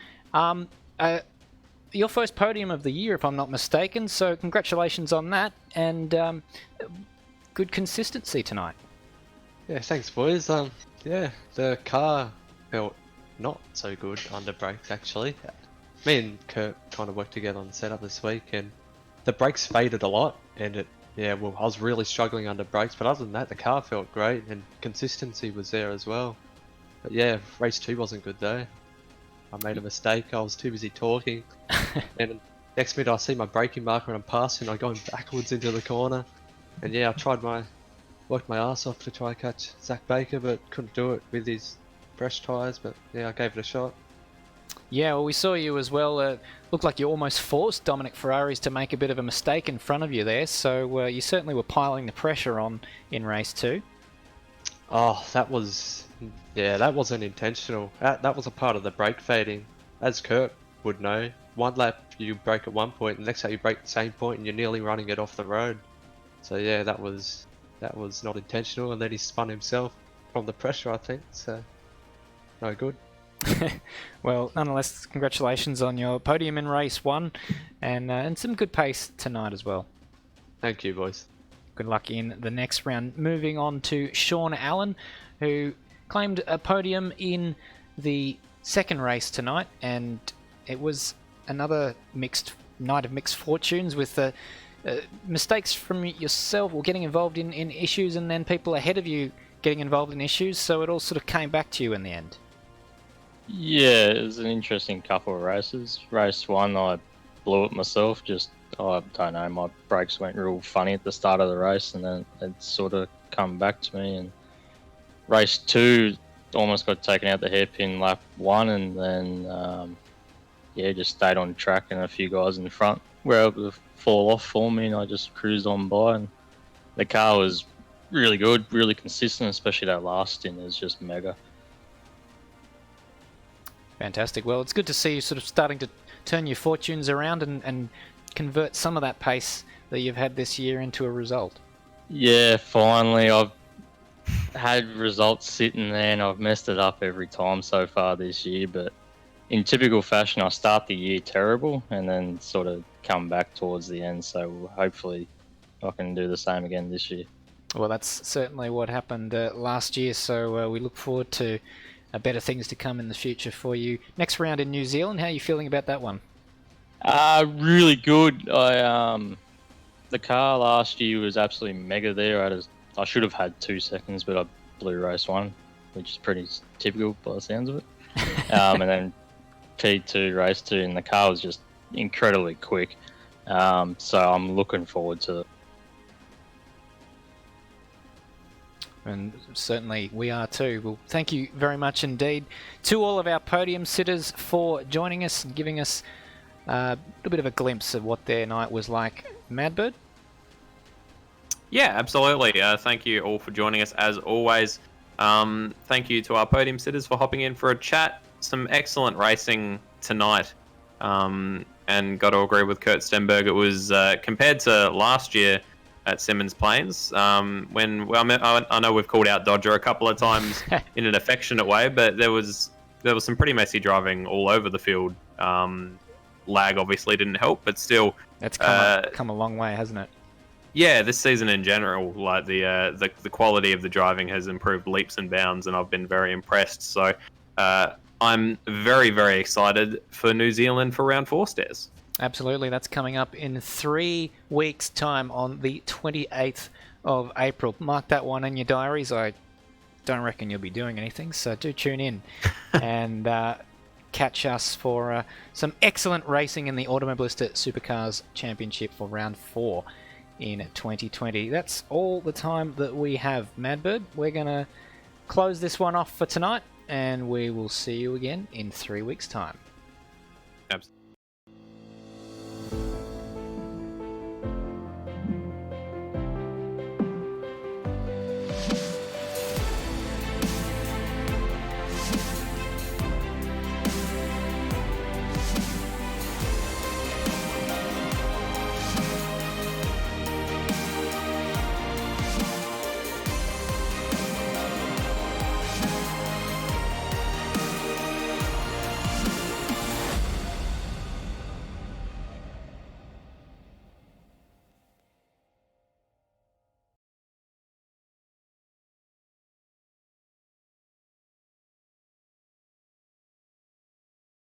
Your first podium of the year, if I'm not mistaken, so congratulations on that, and good consistency tonight. Yeah, thanks, boys. Yeah, the car felt not so good under brakes, actually. Me and Kurt kind of worked together on the setup this week, and the brakes faded a lot, and I was really struggling under brakes, but other than that, the car felt great, and consistency was there as well. But yeah, race 2 wasn't good though. I made a mistake, I was too busy talking, and next minute I see my braking marker and I'm passing, I'm going backwards into the corner, and yeah, I worked my ass off to try and catch Zach Baker, but couldn't do it with his fresh tyres, but yeah, I gave it a shot. Yeah, well, we saw you as well. Looked like you almost forced Dominic Ferraris to make a bit of a mistake in front of you there, so you certainly were piling the pressure on in race 2. Oh, that wasn't intentional. That was a part of the brake fading. As Kurt would know, one lap you brake at one point, and the next lap you brake at the same point, and you're nearly running it off the road. So yeah, that was not intentional, and then he spun himself from the pressure, I think, so no good. Well, nonetheless, congratulations on your podium in race 1, and some good pace tonight as well. Thank you, boys. Good luck in the next round. Moving on to Sean Allen, who claimed a podium in the second race tonight, and it was another night of mixed fortunes with mistakes from yourself, or getting involved in issues, and then people ahead of you getting involved in issues, so it all sort of came back to you in the end. Yeah, it was an interesting couple of races. Race 1, I blew it myself. I don't know, my brakes went real funny at the start of the race, and then it sort of come back to me. And race 2, almost got taken out the hairpin lap 1, and then just stayed on track, and a few guys in front were able to fall off for me, and I just cruised on by. And the car was really good, really consistent, especially that last stint is just mega. Fantastic. Well, it's good to see you sort of starting to turn your fortunes around and convert some of that pace that you've had this year into a result. Yeah, finally. I've had results sitting there, and I've messed it up every time so far this year, but in typical fashion, I start the year terrible and then sort of come back towards the end, so hopefully I can do the same again this year. Well, that's certainly what happened last year, so we look forward to better things to come in the future for you. Next round in New Zealand, how are you feeling about that one? Really good. The car last year was absolutely mega there. I should have had 2 seconds, but I blew race 1, which is pretty typical by the sounds of it. And then P2, race 2, and the car was just incredibly quick. So I'm looking forward to it. And certainly we are too. Well, thank you very much indeed to all of our podium sitters for joining us and giving us a little bit of a glimpse of what their night was like. Madbird? Yeah, absolutely. Thank you all for joining us as always. Thank you to our podium sitters for hopping in for a chat. Some excellent racing tonight. And got to agree with Kurt Stenberg. It was, compared to last year at Symmons Plains, I know we've called out Dodger a couple of times in an affectionate way, but there was some pretty messy driving all over the field. Lag obviously didn't help, but still, that's come a long way, hasn't it? Yeah, this season in general, like the quality of the driving has improved leaps and bounds, and I've been very impressed. So I'm very, very excited for New Zealand for round 4 stairs. Absolutely, that's coming up in 3 weeks' time on the 28th of April. Mark that one in your diaries. I don't reckon you'll be doing anything, so do tune in and catch us for some excellent racing in the Automobilista Supercars Championship for round 4 in 2020. That's all the time that we have, Madbird. We're going to close this one off for tonight, and we will see you again in 3 weeks' time. Absolutely.